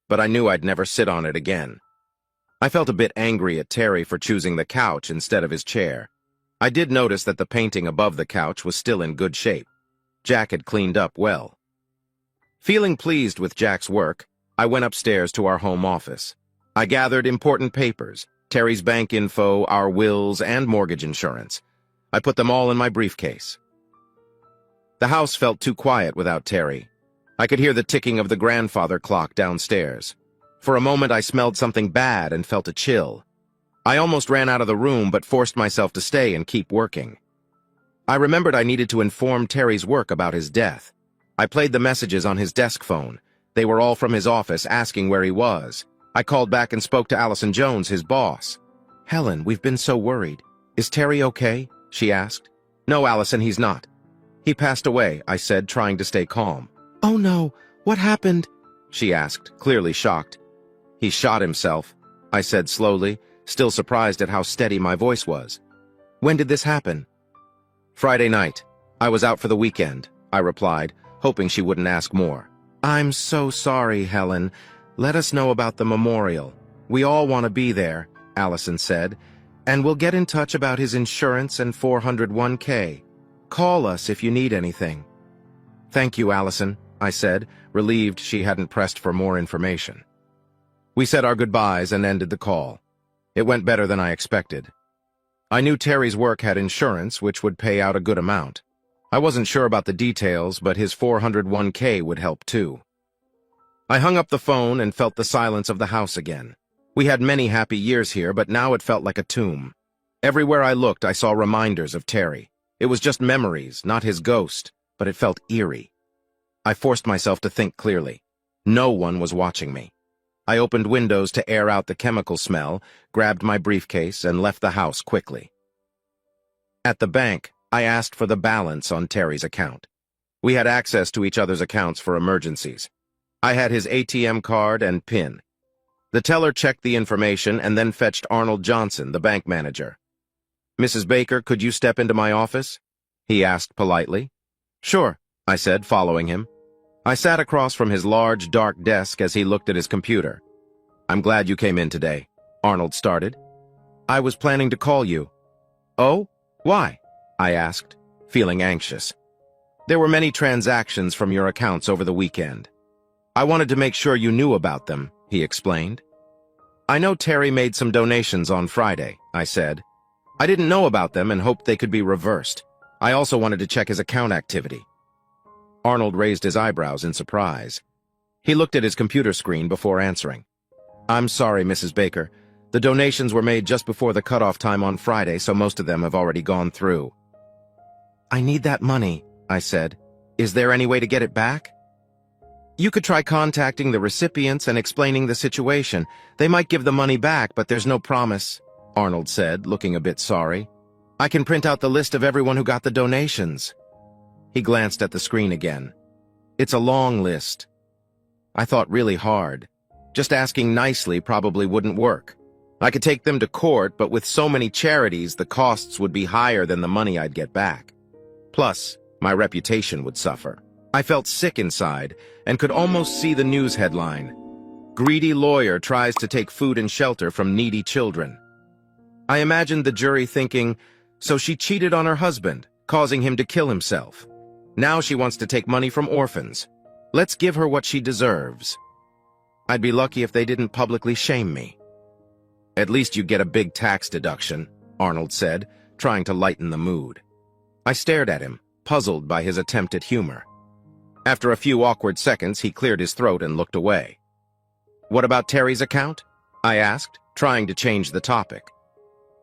but I knew I'd never sit on it again. I felt a bit angry at Terry for choosing the couch instead of his chair. I did notice that the painting above the couch was still in good shape. Jack had cleaned up well. Feeling pleased with Jack's work, I went upstairs to our home office. I gathered important papers, Terry's bank info, our wills, and mortgage insurance. I put them all in my briefcase. The house felt too quiet without Terry. I could hear the ticking of the grandfather clock downstairs. For a moment I smelled something bad and felt a chill. I almost ran out of the room but forced myself to stay and keep working. I remembered I needed to inform Terry's work about his death. I played the messages on his desk phone. They were all from his office asking where he was. I called back and spoke to Allison Jones, his boss. "Helen, we've been so worried. Is Terry okay?" she asked. "No, Allison, he's not." "He passed away," I said, trying to stay calm. "Oh no, what happened?" she asked, clearly shocked. "He shot himself," I said slowly, still surprised at how steady my voice was. "When did this happen?" "Friday night. I was out for the weekend," I replied, hoping she wouldn't ask more. "I'm so sorry, Helen. Let us know about the memorial. We all want to be there," Allison said, "and we'll get in touch about his insurance and 401k. Call us if you need anything." "Thank you, Allison," I said, relieved she hadn't pressed for more information. We said our goodbyes and ended the call. It went better than I expected. I knew Terry's work had insurance, which would pay out a good amount. I wasn't sure about the details, but his 401k would help too. I hung up the phone and felt the silence of the house again. We had many happy years here, but now it felt like a tomb. Everywhere I looked, I saw reminders of Terry. It was just memories, not his ghost, but it felt eerie. I forced myself to think clearly. No one was watching me. I opened windows to air out the chemical smell, grabbed my briefcase, and left the house quickly. At the bank, I asked for the balance on Terry's account. We had access to each other's accounts for emergencies. I had his ATM card and PIN. The teller checked the information and then fetched Arnold Johnson, the bank manager. "Mrs. Baker, could you step into my office?" he asked politely. "Sure," I said, following him. I sat across from his large, dark desk as he looked at his computer. "I'm glad you came in today," Arnold started. "I was planning to call you." "Oh? Why?" I asked, feeling anxious. "There were many transactions from your accounts over the weekend. I wanted to make sure you knew about them," he explained. "I know Terry made some donations on Friday," I said. "I didn't know about them and hoped they could be reversed. I also wanted to check his account activity." Arnold raised his eyebrows in surprise. He looked at his computer screen before answering. "I'm sorry, Mrs. Baker. The donations were made just before the cutoff time on Friday, so most of them have already gone through." "I need that money," I said. "Is there any way to get it back?" "You could try contacting the recipients and explaining the situation. They might give the money back, but there's no promise," Arnold said, looking a bit sorry. "I can print out the list of everyone who got the donations." He glanced at the screen again. "It's a long list." I thought really hard. Just asking nicely probably wouldn't work. I could take them to court, but with so many charities, the costs would be higher than the money I'd get back. Plus, my reputation would suffer. I felt sick inside and could almost see the news headline. "Greedy lawyer tries to take food and shelter from needy children." I imagined the jury thinking, so she cheated on her husband, causing him to kill himself. Now she wants to take money from orphans. Let's give her what she deserves. I'd be lucky if they didn't publicly shame me. "At least you get a big tax deduction," Arnold said, trying to lighten the mood. I stared at him, puzzled by his attempt at humor. After a few awkward seconds, he cleared his throat and looked away. "What about Terry's account?" I asked, trying to change the topic.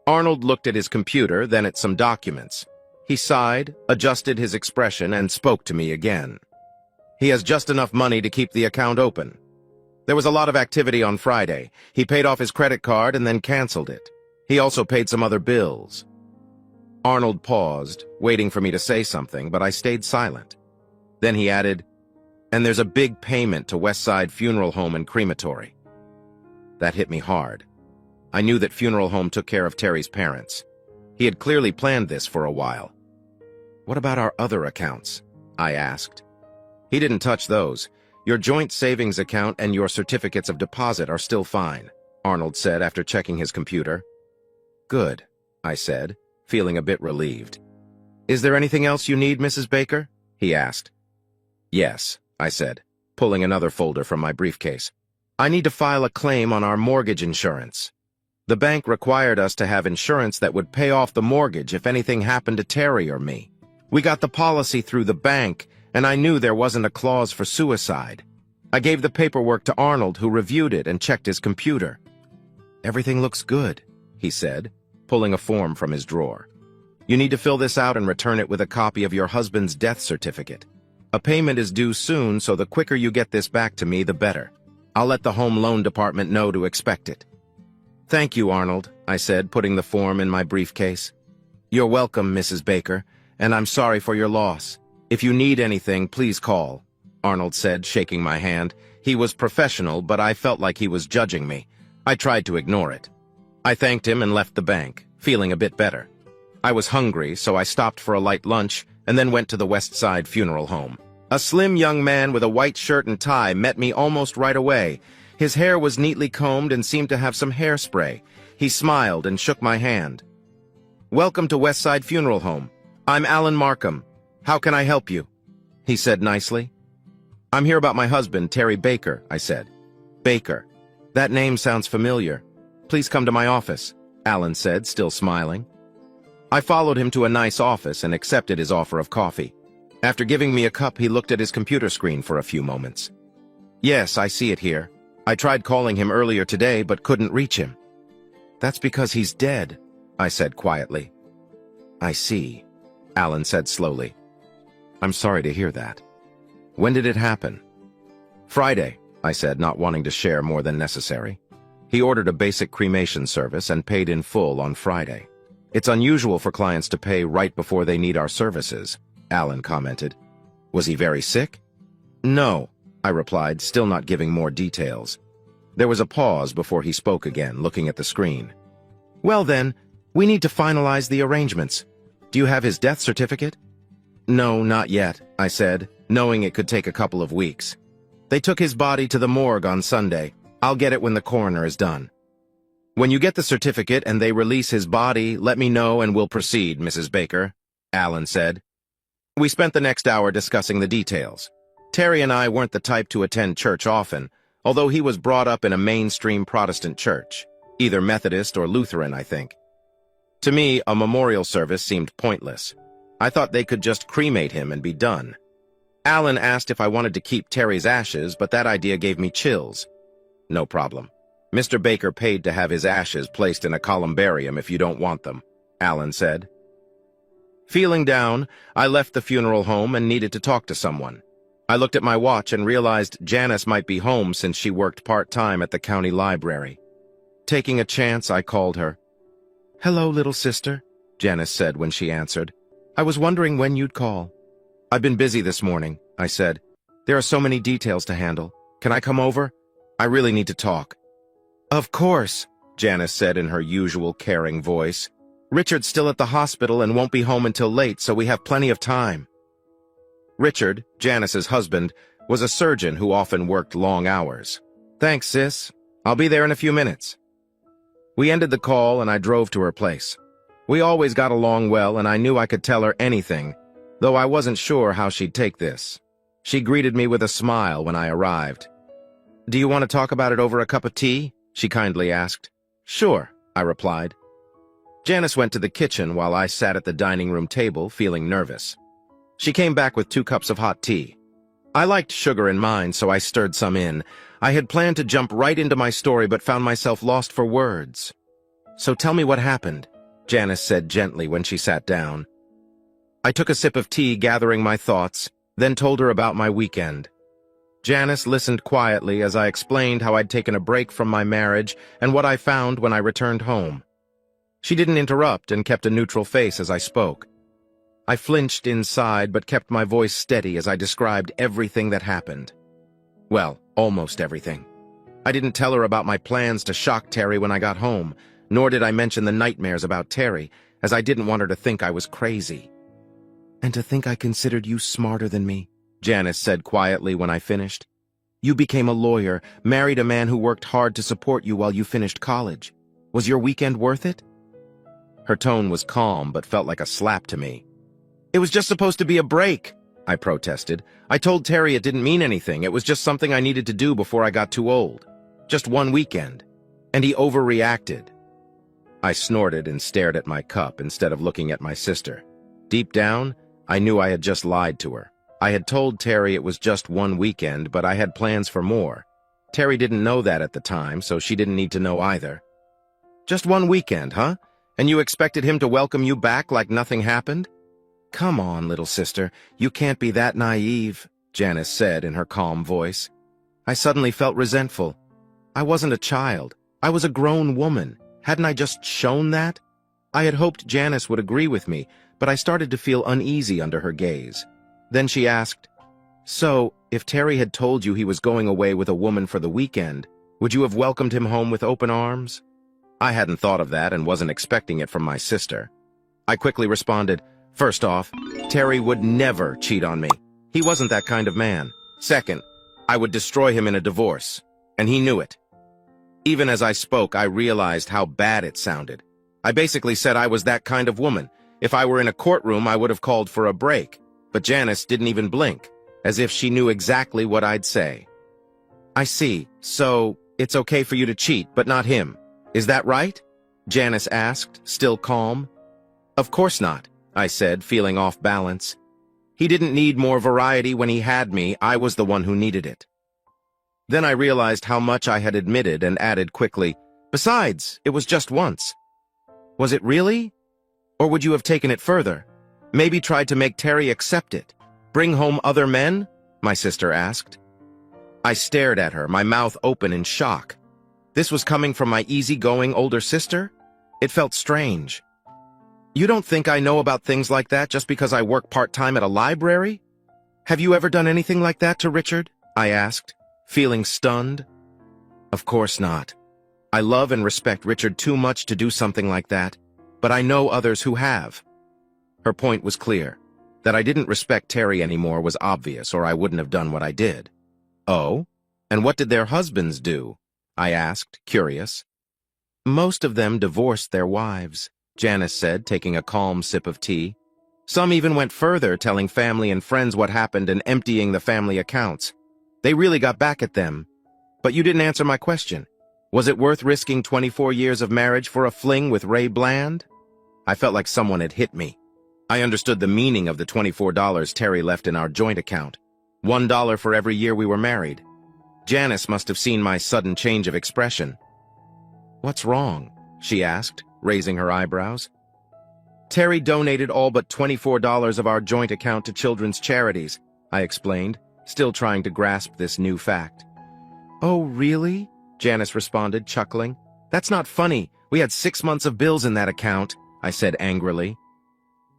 Arnold looked at his computer, then at some documents. He sighed, adjusted his expression, and spoke to me again. "He has just enough money to keep the account open. There was a lot of activity on Friday. He paid off his credit card and then canceled it. He also paid some other bills." Arnold paused, waiting for me to say something, but I stayed silent. Then he added, "And there's a big payment to Westside Funeral Home and Crematory." That hit me hard. I knew that Funeral Home took care of Terry's parents. He had clearly planned this for a while. "What about our other accounts?" I asked. "He didn't touch those. Your joint savings account and your certificates of deposit are still fine," Arnold said after checking his computer. "Good," I said, feeling a bit relieved. "Is there anything else you need, Mrs. Baker?" he asked. "Yes," I said, pulling another folder from my briefcase. "I need to file a claim on our mortgage insurance. The bank required us to have insurance that would pay off the mortgage if anything happened to Terry or me." We got the policy through the bank, and I knew there wasn't a clause for suicide. I gave the paperwork to Arnold, who reviewed it and checked his computer. "Everything looks good," he said, pulling a form from his drawer. "You need to fill this out and return it with a copy of your husband's death certificate. A payment is due soon, so the quicker you get this back to me, the better. I'll let the home loan department know to expect it." "Thank you, Arnold," I said, putting the form in my briefcase. "You're welcome, Mrs. Baker, and I'm sorry for your loss. If you need anything, please call," Arnold said, shaking my hand. He was professional, but I felt like he was judging me. I tried to ignore it. I thanked him and left the bank, feeling a bit better. I was hungry, so I stopped for a light lunch and then went to the West Side Funeral Home. A slim young man with a white shirt and tie met me almost right away. His hair was neatly combed and seemed to have some hairspray. He smiled and shook my hand. "Welcome to West Side Funeral Home. I'm Alan Markham. How can I help you?" he said nicely. "I'm here about my husband, Terry Baker," I said. "Baker. That name sounds familiar. Please come to my office," Alan said, still smiling. I followed him to a nice office and accepted his offer of coffee. After giving me a cup, he looked at his computer screen for a few moments. "Yes, I see it here. I tried calling him earlier today, but couldn't reach him." "That's because he's dead," I said quietly. "I see," Alan said slowly. "I'm sorry to hear that. When did it happen?" "Friday," I said, not wanting to share more than necessary. He ordered a basic cremation service and paid in full on Friday. "It's unusual for clients to pay right before they need our services," Alan commented. "Was he very sick?" "No," I replied, still not giving more details. There was a pause before he spoke again, looking at the screen. "Well then, we need to finalize the arrangements. Do you have his death certificate?" "No, not yet," I said, knowing it could take a couple of weeks. "They took his body to the morgue on Sunday. I'll get it when the coroner is done." "When you get the certificate and they release his body, let me know and we'll proceed, Mrs. Baker," Alan said. We spent the next hour discussing the details. Terry and I weren't the type to attend church often, although he was brought up in a mainstream Protestant church, either Methodist or Lutheran, I think. To me, a memorial service seemed pointless. I thought they could just cremate him and be done. Alan asked if I wanted to keep Terry's ashes, but that idea gave me chills. "No problem. Mr. Baker paid to have his ashes placed in a columbarium if you don't want them," Alan said. Feeling down, I left the funeral home and needed to talk to someone. I looked at my watch and realized Janice might be home since she worked part-time at the county library. Taking a chance, I called her. "Hello, little sister," Janice said when she answered. "I was wondering when you'd call." "I've been busy this morning," I said. "There are so many details to handle. Can I come over? I really need to talk." "Of course," Janice said in her usual caring voice. "Richard's still at the hospital and won't be home until late, so we have plenty of time." Richard, Janice's husband, was a surgeon who often worked long hours. "Thanks, sis. I'll be there in a few minutes." We ended the call and I drove to her place. We always got along well and I knew I could tell her anything, though I wasn't sure how she'd take this. She greeted me with a smile when I arrived. "Do you want to talk about it over a cup of tea?" she kindly asked. "Sure," I replied. Janice went to the kitchen while I sat at the dining room table, feeling nervous. She came back with 2 cups of hot tea. I liked sugar in mine, so I stirred some in. I had planned to jump right into my story but found myself lost for words. "So tell me what happened," Janice said gently when she sat down. I took a sip of tea, gathering my thoughts, then told her about my weekend. Janice listened quietly as I explained how I'd taken a break from my marriage and what I found when I returned home. She didn't interrupt and kept a neutral face as I spoke. I flinched inside but kept my voice steady as I described everything that happened. Well, almost everything. I didn't tell her about my plans to shock Terry when I got home, nor did I mention the nightmares about Terry, as I didn't want her to think I was crazy. "And to think I considered you smarter than me," Janice said quietly when I finished. "You became a lawyer, married a man who worked hard to support you while you finished college. Was your weekend worth it?" Her tone was calm but felt like a slap to me. "It was just supposed to be a break," I protested. "I told Terry it didn't mean anything. It was just something I needed to do before I got too old. Just one weekend. And he overreacted." I snorted and stared at my cup instead of looking at my sister. Deep down, I knew I had just lied to her. I had told Terry it was just one weekend, but I had plans for more. Terry didn't know that at the time, so she didn't need to know either. Just one weekend, huh? And you expected him to welcome you back like nothing happened? Come on, little sister, you can't be that naive, Janice said in her calm voice. I suddenly felt resentful. I wasn't a child. I was a grown woman. Hadn't I just shown that? I had hoped Janice would agree with me, but I started to feel uneasy under her gaze. Then she asked, "So, if Terry had told you he was going away with a woman for the weekend, would you have welcomed him home with open arms?" I hadn't thought of that and wasn't expecting it from my sister. I quickly responded, "First off, Terry would never cheat on me. He wasn't that kind of man. Second, I would destroy him in a divorce, and he knew it." Even as I spoke, I realized how bad it sounded. I basically said I was that kind of woman. If I were in a courtroom, I would have called for a break. But Janice didn't even blink, as if she knew exactly what I'd say. "I see. So, it's okay for you to cheat, but not him. Is that right?" Janice asked, still calm. "Of course not," I said, feeling off balance. He didn't need more variety when he had me. I was the one who needed it. Then I realized how much I had admitted and added quickly, "Besides, it was just once." "Was it really? Or would you have taken it further? Maybe tried to make Terry accept it? Bring home other men?" my sister asked. I stared at her, my mouth open in shock. This was coming from my easygoing older sister? It felt strange. "You don't think I know about things like that just because I work part-time at a library? Have you ever done anything like that to Richard?" I asked, feeling stunned. "Of course not. I love and respect Richard too much to do something like that, but I know others who have." Her point was clear. That I didn't respect Terry anymore was obvious, or I wouldn't have done what I did. "Oh? And what did their husbands do?" I asked, curious. "Most of them divorced their wives," Janice said, taking a calm sip of tea. "Some even went further, telling family and friends what happened and emptying the family accounts. They really got back at them. But you didn't answer my question. Was it worth risking 24 years of marriage for a fling with Ray Bland?" I felt like someone had hit me. I understood the meaning of the $24 Terry left in our joint account. $1 for every year we were married. Janice must have seen my sudden change of expression. "What's wrong?" she asked, raising her eyebrows. "Terry donated all but $24 of our joint account to children's charities," I explained, still trying to grasp this new fact. "Oh, really?" Janice responded, chuckling. "That's not funny. We had 6 months of bills in that account," I said angrily.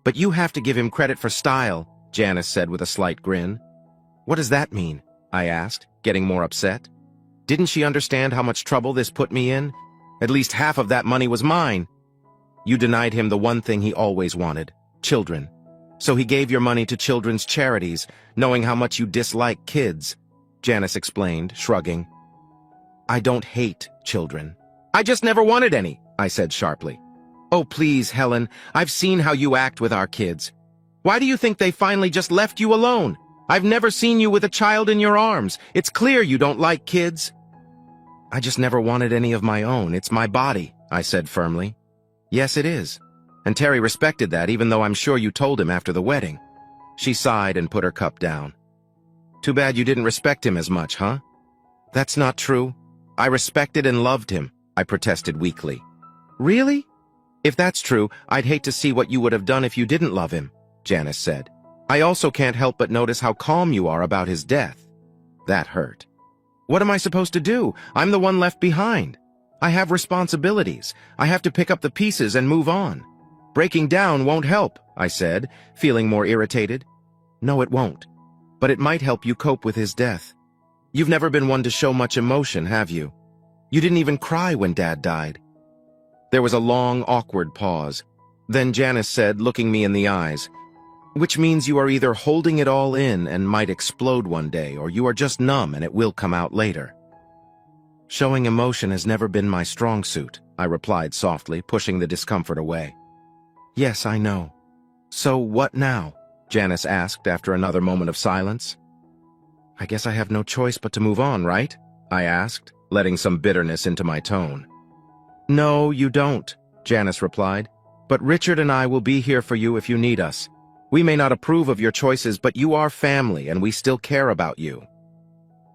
"But you have to give him credit for style," Janice said with a slight grin. "What does that mean?" I asked, getting more upset. Didn't she understand how much trouble this put me in? At least half of that money was mine. "You denied him the one thing he always wanted, children. So he gave your money to children's charities, knowing how much you dislike kids," Janice explained, shrugging. "I don't hate children. I just never wanted any," I said sharply. "Oh, please, Helen, I've seen how you act with our kids. Why do you think they finally just left you alone? I've never seen you with a child in your arms. It's clear you don't like kids." "I just never wanted any of my own. It's my body," I said firmly. "Yes, it is. And Terry respected that, even though I'm sure you told him after the wedding." She sighed and put her cup down. "Too bad you didn't respect him as much, huh?" "That's not true. I respected and loved him," I protested weakly. "Really? If that's true, I'd hate to see what you would have done if you didn't love him," Janice said. "I also can't help but notice how calm you are about his death." That hurt. What am I supposed to do? I'm the one left behind. I have responsibilities. I have to pick up the pieces and move on. Breaking down won't help, I said, feeling more irritated. "No, it won't. But it might help you cope with his death. You've never been one to show much emotion, have you? You didn't even cry when Dad died." There was a long, awkward pause. Then Janice said, looking me in the eyes, "Which means you are either holding it all in and might explode one day, or you are just numb and it will come out later." "Showing emotion has never been my strong suit," I replied softly, pushing the discomfort away. "Yes, I know. So what now?" Janice asked after another moment of silence. "I guess I have no choice but to move on, right?" I asked, letting some bitterness into my tone. "No, you don't," Janice replied. "But Richard and I will be here for you if you need us. We may not approve of your choices, but you are family and we still care about you.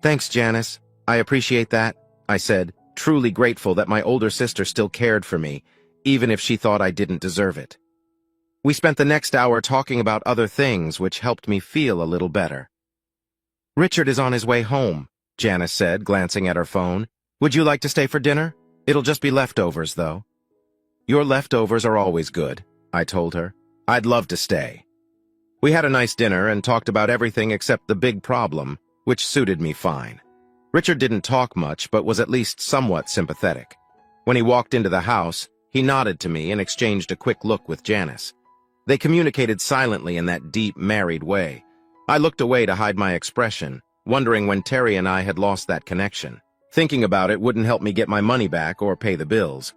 Thanks, Janice. I appreciate that, I said, truly grateful that my older sister still cared for me, even if she thought I didn't deserve it. We spent the next hour talking about other things, which helped me feel a little better. Richard is on his way home, Janice said, glancing at her phone. Would you like to stay for dinner? It'll just be leftovers, though. Your leftovers are always good, I told her. I'd love to stay. We had a nice dinner and talked about everything except the big problem, which suited me fine. Richard didn't talk much, but was at least somewhat sympathetic. When he walked into the house, he nodded to me and exchanged a quick look with Janice. They communicated silently in that deep, married way. I looked away to hide my expression, wondering when Terry and I had lost that connection. Thinking about it wouldn't help me get my money back or pay the bills.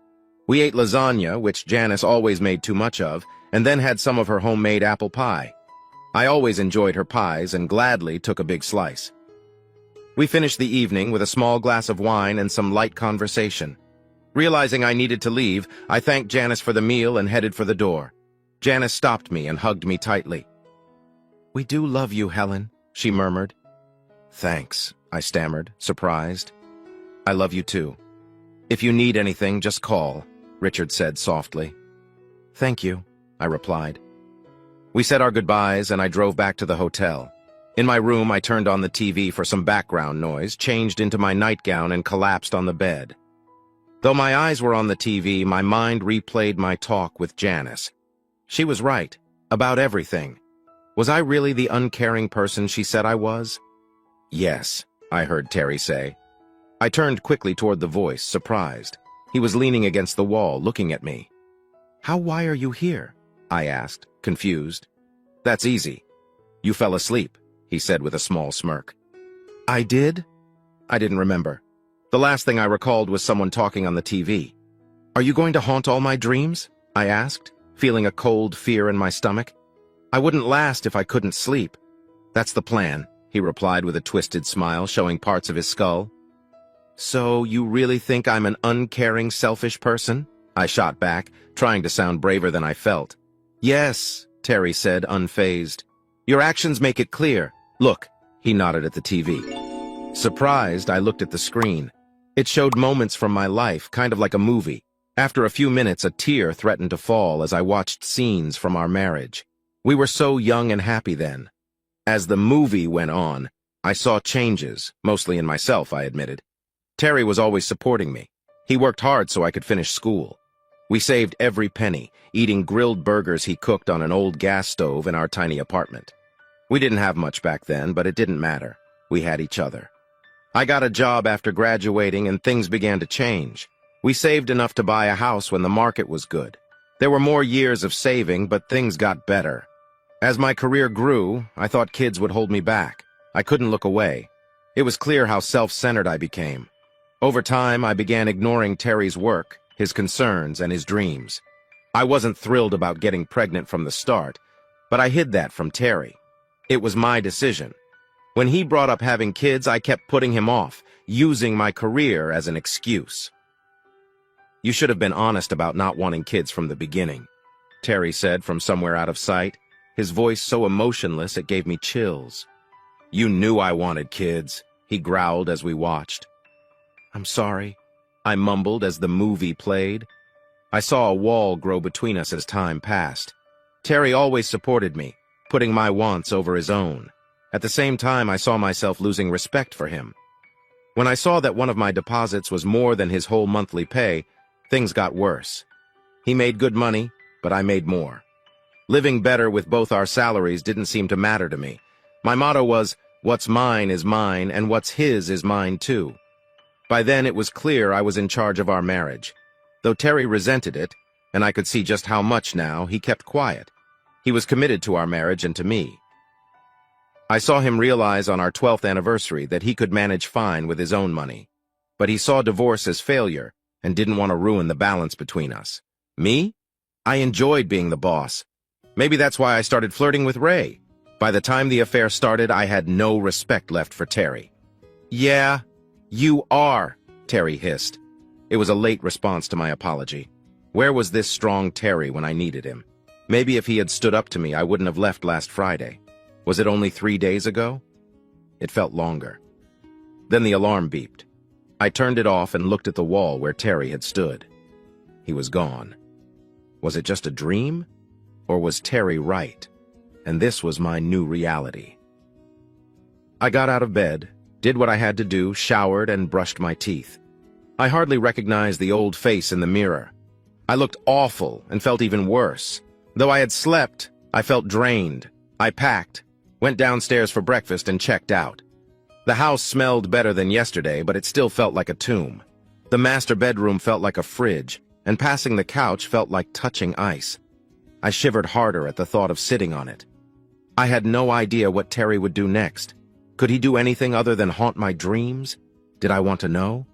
We ate lasagna, which Janice always made too much of, and then had some of her homemade apple pie. I always enjoyed her pies and gladly took a big slice. We finished the evening with a small glass of wine and some light conversation. Realizing I needed to leave, I thanked Janice for the meal and headed for the door. Janice stopped me and hugged me tightly. "We do love you, Helen," she murmured. "Thanks," I stammered, surprised. "I love you too. If you need anything, just call," Richard said softly. "Thank you," I replied. We said our goodbyes and I drove back to the hotel. In my room, I turned on the TV for some background noise, changed into my nightgown, and collapsed on the bed. Though my eyes were on the TV, my mind replayed my talk with Janice. She was right, about everything. Was I really the uncaring person she said I was? "Yes," I heard Terry say. I turned quickly toward the voice, surprised. He was leaning against the wall, looking at me. Why are you here?" I asked, confused. "That's easy. You fell asleep," he said with a small smirk. "I did?" I didn't remember. The last thing I recalled was someone talking on the TV. "Are you going to haunt all my dreams?" I asked, feeling a cold fear in my stomach. "I wouldn't last if I couldn't sleep." "That's the plan," he replied with a twisted smile, showing parts of his skull. "So you really think I'm an uncaring, selfish person?" I shot back, trying to sound braver than I felt. "Yes," Terry said, unfazed. "Your actions make it clear. Look," he nodded at the TV. Surprised, I looked at the screen. It showed moments from my life, kind of like a movie. After a few minutes, a tear threatened to fall as I watched scenes from our marriage. We were so young and happy then. As the movie went on, I saw changes, mostly in myself, I admitted. Terry was always supporting me. He worked hard so I could finish school. We saved every penny, eating grilled burgers he cooked on an old gas stove in our tiny apartment. We didn't have much back then, but it didn't matter. We had each other. I got a job after graduating and things began to change. We saved enough to buy a house when the market was good. There were more years of saving, but things got better. As my career grew, I thought kids would hold me back. I couldn't look away. It was clear how self-centered I became. Over time, I began ignoring Terry's work, his concerns, and his dreams. I wasn't thrilled about getting pregnant from the start, but I hid that from Terry. It was my decision. When he brought up having kids, I kept putting him off, using my career as an excuse. "You should have been honest about not wanting kids from the beginning," Terry said from somewhere out of sight, his voice so emotionless it gave me chills. "You knew I wanted kids," he growled as we watched. "I'm sorry," I mumbled as the movie played. I saw a wall grow between us as time passed. Terry always supported me, putting my wants over his own. At the same time, I saw myself losing respect for him. When I saw that one of my deposits was more than his whole monthly pay, things got worse. He made good money, but I made more. Living better with both our salaries didn't seem to matter to me. My motto was, what's mine is mine, and what's his is mine too. By then, it was clear I was in charge of our marriage. Though Terry resented it, and I could see just how much now, he kept quiet. He was committed to our marriage and to me. I saw him realize on our 12th anniversary that he could manage fine with his own money. But he saw divorce as failure and didn't want to ruin the balance between us. Me? I enjoyed being the boss. Maybe that's why I started flirting with Ray. By the time the affair started, I had no respect left for Terry. "Yeah, you are," Terry hissed. It was a late response to my apology. Where was this strong Terry when I needed him? Maybe if he had stood up to me, I wouldn't have left last Friday. Was it only 3 days ago? It felt longer. Then the alarm beeped. I turned it off and looked at the wall where Terry had stood. He was gone. Was it just a dream? Or was Terry right? And this was my new reality. I got out of bed, did what I had to do, showered, and brushed my teeth. I hardly recognized the old face in the mirror. I looked awful and felt even worse. Though I had slept, I felt drained. I packed, went downstairs for breakfast, and checked out. The house smelled better than yesterday, but it still felt like a tomb. The master bedroom felt like a fridge, and passing the couch felt like touching ice. I shivered harder at the thought of sitting on it. I had no idea what Terry would do next. Could he do anything other than haunt my dreams? Did I want to know?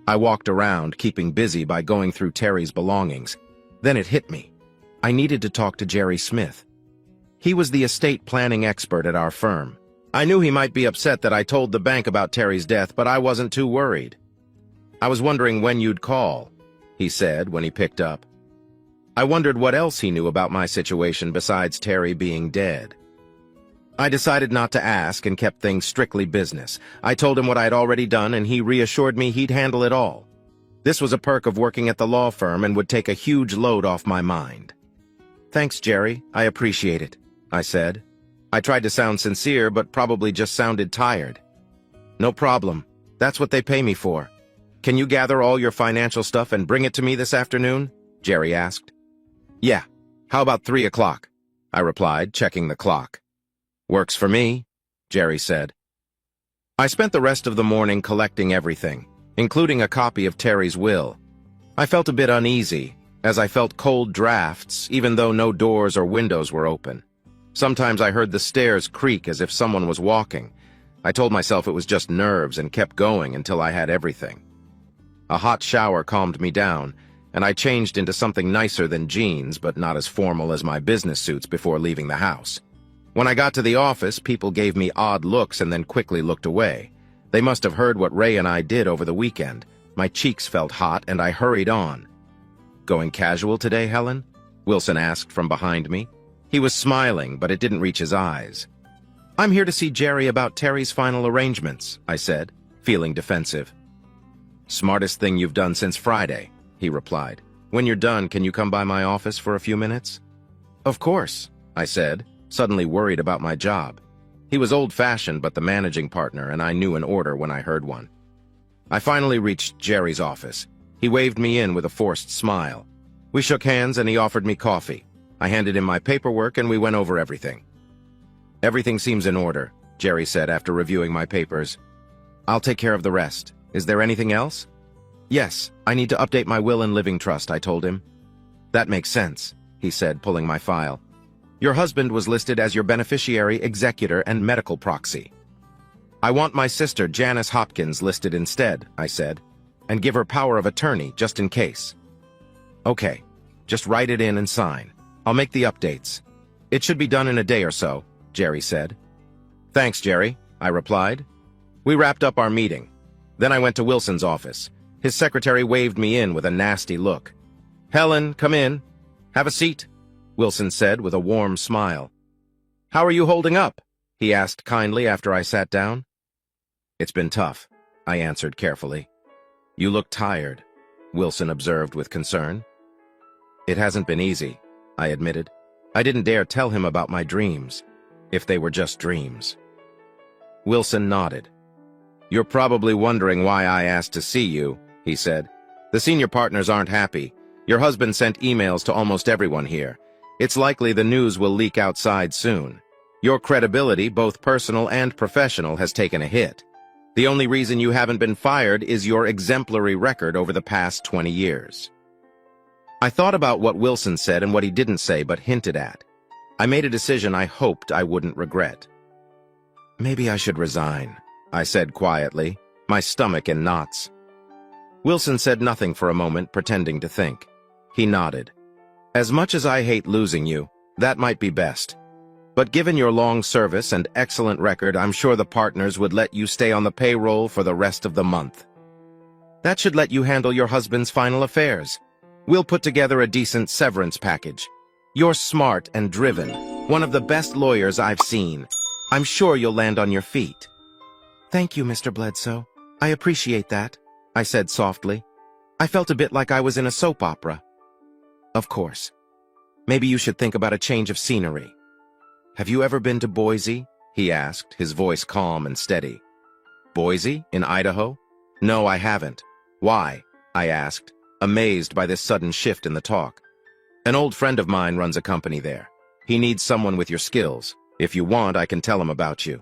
I walked around, keeping busy by going through Terry's belongings. Then it hit me. I needed to talk to Jerry Smith. He was the estate planning expert at our firm. I knew he might be upset that I told the bank about Terry's death, but I wasn't too worried. "I was wondering when you'd call," he said when he picked up. I wondered what else he knew about my situation besides Terry being dead. I decided not to ask and kept things strictly business. I told him what I had already done, and he reassured me he'd handle it all. This was a perk of working at the law firm and would take a huge load off my mind. "Thanks, Jerry. I appreciate it," I said. I tried to sound sincere, but probably just sounded tired. "No problem. That's what they pay me for. Can you gather all your financial stuff and bring it to me this afternoon?" Jerry asked. "Yeah. How about 3 o'clock?" I replied, checking the clock. "Works for me," Jerry said. I spent the rest of the morning collecting everything, including a copy of Terry's will. I felt a bit uneasy, as I felt cold drafts, even though no doors or windows were open. Sometimes I heard the stairs creak as if someone was walking. I told myself it was just nerves and kept going until I had everything. A hot shower calmed me down, and I changed into something nicer than jeans, but not as formal as my business suits before leaving the house. When I got to the office, people gave me odd looks and then quickly looked away. They must have heard what Ray and I did over the weekend. My cheeks felt hot, and I hurried on. "Going casual today, Helen?" Wilson asked from behind me. He was smiling, but it didn't reach his eyes. "I'm here to see Jerry about Terry's final arrangements," I said, feeling defensive. "Smartest thing you've done since Friday," he replied. "When you're done, can you come by my office for a few minutes?" "Of course," I said, suddenly worried about my job. He was old-fashioned but the managing partner, and I knew an order when I heard one. I finally reached Jerry's office. He waved me in with a forced smile. We shook hands and he offered me coffee. I handed him my paperwork and we went over everything. "Everything seems in order," Jerry said after reviewing my papers. "I'll take care of the rest. Is there anything else?" "Yes, I need to update my will and living trust," I told him. "That makes sense," he said, pulling my file. "Your husband was listed as your beneficiary, executor, and medical proxy." "I want my sister, Janice Hopkins, listed instead," I said, "and give her power of attorney, just in case." "Okay, just write it in and sign. I'll make the updates. It should be done in a day or so," Jerry said. "Thanks, Jerry," I replied. We wrapped up our meeting. Then I went to Wilson's office. His secretary waved me in with a nasty look. "Helen, come in. Have a seat," Wilson said with a warm smile. "How are you holding up?" he asked kindly after I sat down. "It's been tough," I answered carefully. "You look tired," Wilson observed with concern. "It hasn't been easy," I admitted. I didn't dare tell him about my dreams, if they were just dreams. Wilson nodded. "You're probably wondering why I asked to see you," he said. "The senior partners aren't happy. Your husband sent emails to almost everyone here. It's likely the news will leak outside soon. Your credibility, both personal and professional, has taken a hit. The only reason you haven't been fired is your exemplary record over the past 20 years. I thought about what Wilson said and what he didn't say but hinted at. I made a decision I hoped I wouldn't regret. "Maybe I should resign," I said quietly, my stomach in knots. Wilson said nothing for a moment, pretending to think. He nodded. "As much as I hate losing you, that might be best. But given your long service and excellent record, I'm sure the partners would let you stay on the payroll for the rest of the month. That should let you handle your husband's final affairs. We'll put together a decent severance package. You're smart and driven, one of the best lawyers I've seen. I'm sure you'll land on your feet." "Thank you, Mr. Bledsoe. I appreciate that," I said softly. I felt a bit like I was in a soap opera. "Of course. Maybe you should think about a change of scenery." "Have you ever been to Boise?" he asked, his voice calm and steady. "Boise? In Idaho? No, I haven't." "Why?" I asked, amazed by this sudden shift in the talk. "An old friend of mine runs a company there. He needs someone with your skills. If you want, I can tell him about you."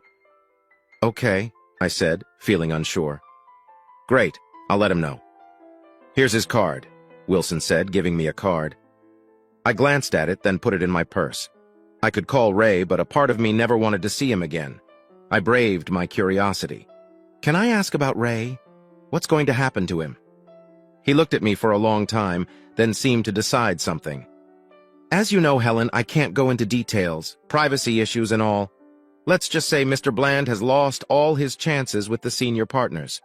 "Okay," I said, feeling unsure. "Great, I'll let him know." "Here's his card," Wilson said, giving me a card. I glanced at it, then put it in my purse. I could call Ray, but a part of me never wanted to see him again. I braved my curiosity. "Can I ask about Ray? What's going to happen to him?" He looked at me for a long time, then seemed to decide something. "As you know, Helen, I can't go into details, privacy issues and all. Let's just say Mr. Bland has lost all his chances with the senior partners.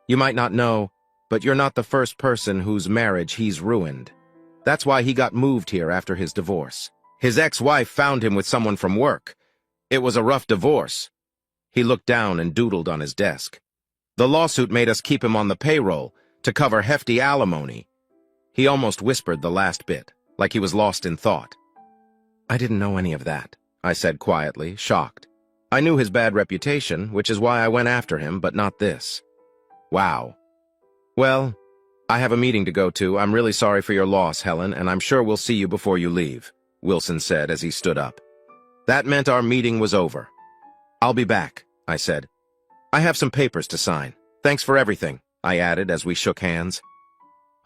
You might not know, but you're not the first person whose marriage he's ruined. That's why he got moved here after his divorce. His ex-wife found him with someone from work. It was a rough divorce." He looked down and doodled on his desk. "The lawsuit made us keep him on the payroll to cover hefty alimony." He almost whispered the last bit, like he was lost in thought. "I didn't know any of that," I said quietly, shocked. I knew his bad reputation, which is why I went after him, but not this. Wow. "Well, I have a meeting to go to. I'm really sorry for your loss, Helen, and I'm sure we'll see you before you leave," Wilson said as he stood up. That meant our meeting was over. "I'll be back," I said. "I have some papers to sign. Thanks for everything," I added as we shook hands.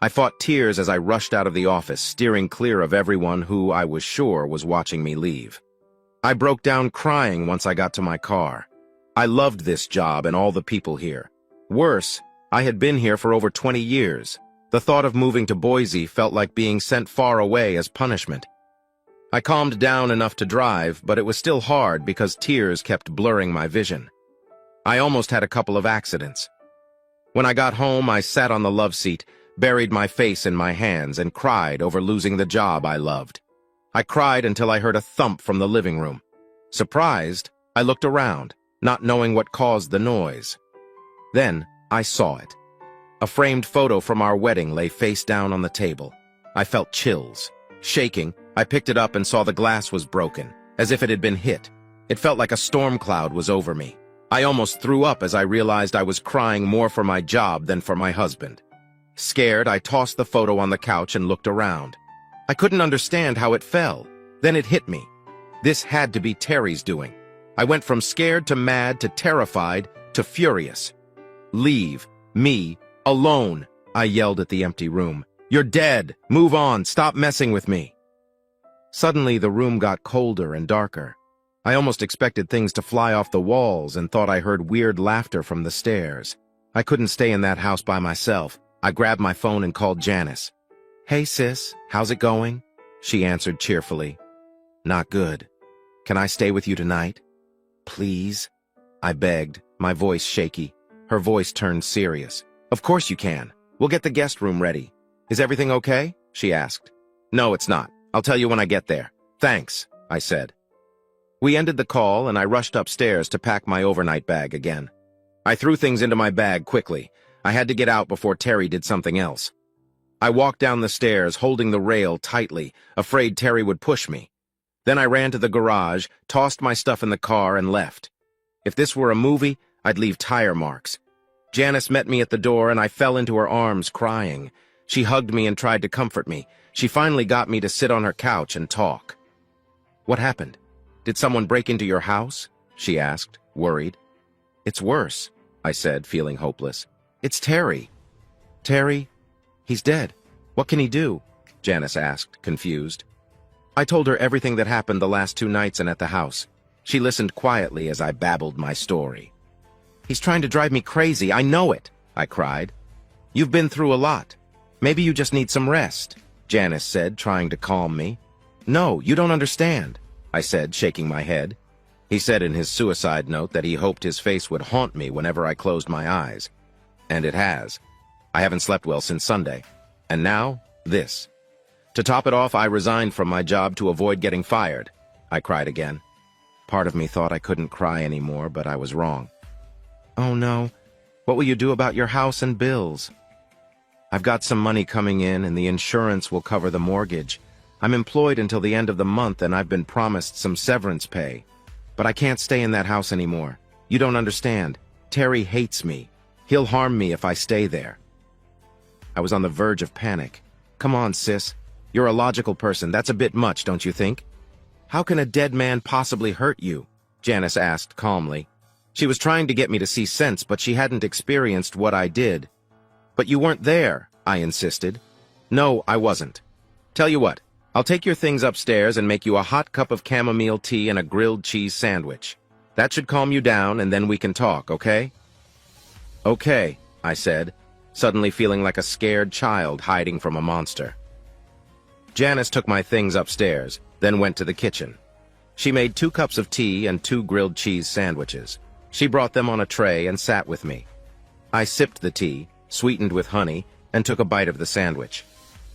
I fought tears as I rushed out of the office, steering clear of everyone who I was sure was watching me leave. I broke down crying once I got to my car. I loved this job and all the people here. Worse, I had been here for over 20 years. The thought of moving to Boise felt like being sent far away as punishment. I calmed down enough to drive, but it was still hard because tears kept blurring my vision. I almost had a couple of accidents. When I got home, I sat on the love seat, buried my face in my hands, and cried over losing the job I loved. I cried until I heard a thump from the living room. Surprised, I looked around, not knowing what caused the noise. Then, I saw it. A framed photo from our wedding lay face down on the table. I felt chills. Shaking, I picked it up and saw the glass was broken, as if it had been hit. It felt like a storm cloud was over me. I almost threw up as I realized I was crying more for my job than for my husband. Scared, I tossed the photo on the couch and looked around. I couldn't understand how it fell. Then it hit me. This had to be Terry's doing. I went from scared to mad to terrified to furious. "Leave me alone," I yelled at the empty room. "You're dead. Move on. Stop messing with me." Suddenly, the room got colder and darker. I almost expected things to fly off the walls and thought I heard weird laughter from the stairs. I couldn't stay in that house by myself. I grabbed my phone and called Janice. "Hey, sis, how's it going?" She answered cheerfully. "Not good. Can I stay with you tonight?" "Please?" I begged, my voice shaky. Her voice turned serious. "Of course you can. We'll get the guest room ready. Is everything okay?" she asked. "No, it's not. I'll tell you when I get there. Thanks," I said. We ended the call, and I rushed upstairs to pack my overnight bag again. I threw things into my bag quickly. I had to get out before Terry did something else. I walked down the stairs, holding the rail tightly, afraid Terry would push me. Then I ran to the garage, tossed my stuff in the car, and left. If this were a movie, I'd leave tire marks. Janice met me at the door, and I fell into her arms, crying. She hugged me and tried to comfort me. She finally got me to sit on her couch and talk. "What happened? Did someone break into your house?" she asked, worried. "It's worse," I said, feeling hopeless. "It's Terry." "Terry? He's dead. What can he do?" Janice asked, confused. I told her everything that happened the last 2 nights and at the house. She listened quietly as I babbled my story. "He's trying to drive me crazy, I know it," I cried. "You've been through a lot. Maybe you just need some rest," Janice said, trying to calm me. "No, you don't understand," I said, shaking my head. He said in his suicide note that he hoped his face would haunt me whenever I closed my eyes. And it has. I haven't slept well since Sunday. And now, this. To top it off, I resigned from my job to avoid getting fired. I cried again. Part of me thought I couldn't cry anymore, but I was wrong. Oh no, what will you do about your house and bills? I've got some money coming in and the insurance will cover the mortgage. I'm employed until the end of the month and I've been promised some severance pay. But I can't stay in that house anymore. You don't understand. Terry hates me. He'll harm me if I stay there. I was on the verge of panic. Come on, sis. You're a logical person. That's a bit much, don't you think? How can a dead man possibly hurt you? Janice asked calmly. She was trying to get me to see sense, but she hadn't experienced what I did. But you weren't there, I insisted. No, I wasn't. Tell you what, I'll take your things upstairs and make you a hot cup of chamomile tea and a grilled cheese sandwich. That should calm you down, and then we can talk, okay? Okay, I said, suddenly feeling like a scared child hiding from a monster. Janice took my things upstairs, then went to the kitchen. She made 2 cups of tea and 2 grilled cheese sandwiches. She brought them on a tray and sat with me. I sipped the tea, sweetened with honey, and took a bite of the sandwich.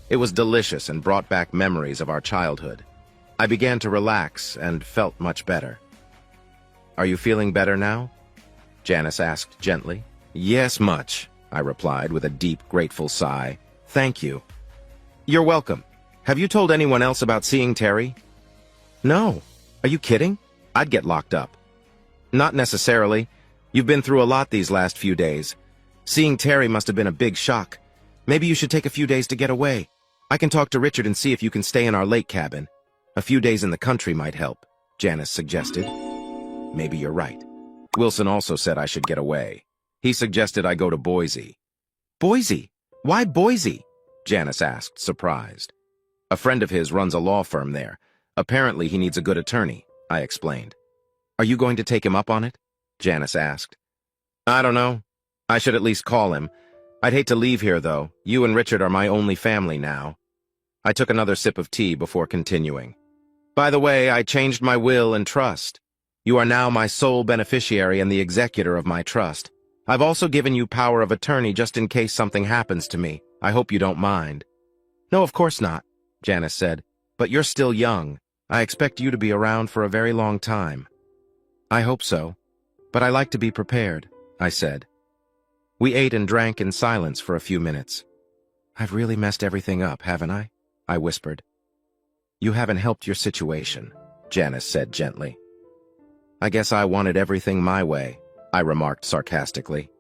It was delicious and brought back memories of our childhood. I began to relax and felt much better. Are you feeling better now? Janice asked gently. Yes, much, I replied with a deep, grateful sigh. Thank you. You're welcome. Have you told anyone else about seeing Terry? No. Are you kidding? I'd get locked up. Not necessarily. You've been through a lot these last few days. Seeing Terry must have been a big shock. Maybe you should take a few days to get away. I can talk to Richard and see if you can stay in our lake cabin. A few days in the country might help, Janice suggested. Maybe you're right. Wilson also said I should get away. He suggested I go to Boise. Boise? Why Boise? Janice asked, surprised. A friend of his runs a law firm there. Apparently he needs a good attorney, I explained. Are you going to take him up on it? Janice asked. I don't know. I should at least call him. I'd hate to leave here, though. You and Richard are my only family now. I took another sip of tea before continuing. By the way, I changed my will and trust. You are now my sole beneficiary and the executor of my trust. I've also given you power of attorney just in case something happens to me. I hope you don't mind. No, of course not, Janice said. But you're still young. I expect you to be around for a very long time. I hope so. But I like to be prepared, I said. We ate and drank in silence for a few minutes. I've really messed everything up, haven't I? I whispered. You haven't helped your situation, Janice said gently. I guess I wanted everything my way, I remarked sarcastically.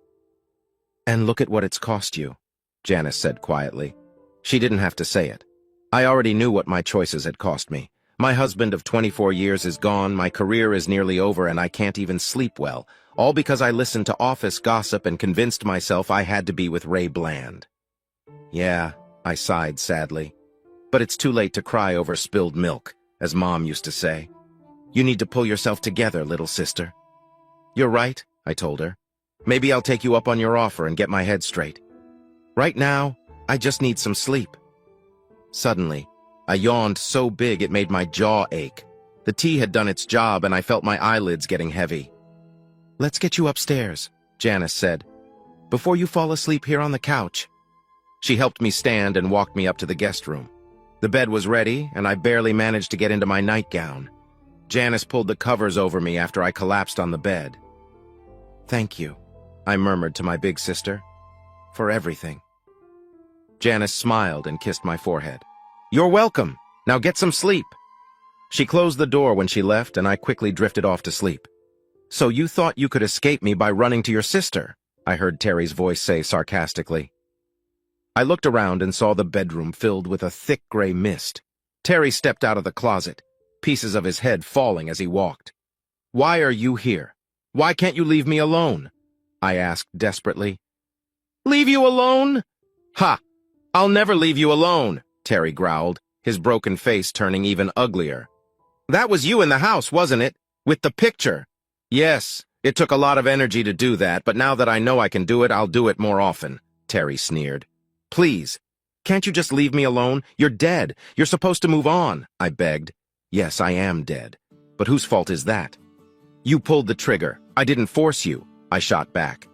And look at what it's cost you, Janice said quietly. She didn't have to say it. I already knew what my choices had cost me. My husband of 24 years is gone, my career is nearly over, and I can't even sleep well, all because I listened to office gossip and convinced myself I had to be with Ray Bland. Yeah, I sighed sadly. But it's too late to cry over spilled milk, as Mom used to say. You need to pull yourself together, little sister. You're right, I told her. Maybe I'll take you up on your offer and get my head straight. Right now, I just need some sleep. Suddenly, I yawned so big it made my jaw ache. The tea had done its job and I felt my eyelids getting heavy. Let's get you upstairs, Janice said, before you fall asleep here on the couch. She helped me stand and walked me up to the guest room. The bed was ready, and I barely managed to get into my nightgown. Janice pulled the covers over me after I collapsed on the bed. Thank you, I murmured to my big sister, for everything. Janice smiled and kissed my forehead. You're welcome. Now get some sleep. She closed the door when she left, and I quickly drifted off to sleep. So you thought you could escape me by running to your sister, I heard Terry's voice say sarcastically. I looked around and saw the bedroom filled with a thick gray mist. Terry stepped out of the closet, pieces of his head falling as he walked. Why are you here? Why can't you leave me alone? I asked desperately. Leave you alone? Ha! I'll never leave you alone, Terry growled, his broken face turning even uglier. That was you in the house, wasn't it? With the picture. Yes, it took a lot of energy to do that, but now that I know I can do it, I'll do it more often, Terry sneered. Please, can't you just leave me alone? You're dead. You're supposed to move on, I begged. Yes, I am dead. But whose fault is that? You pulled the trigger. I didn't force you, I shot back.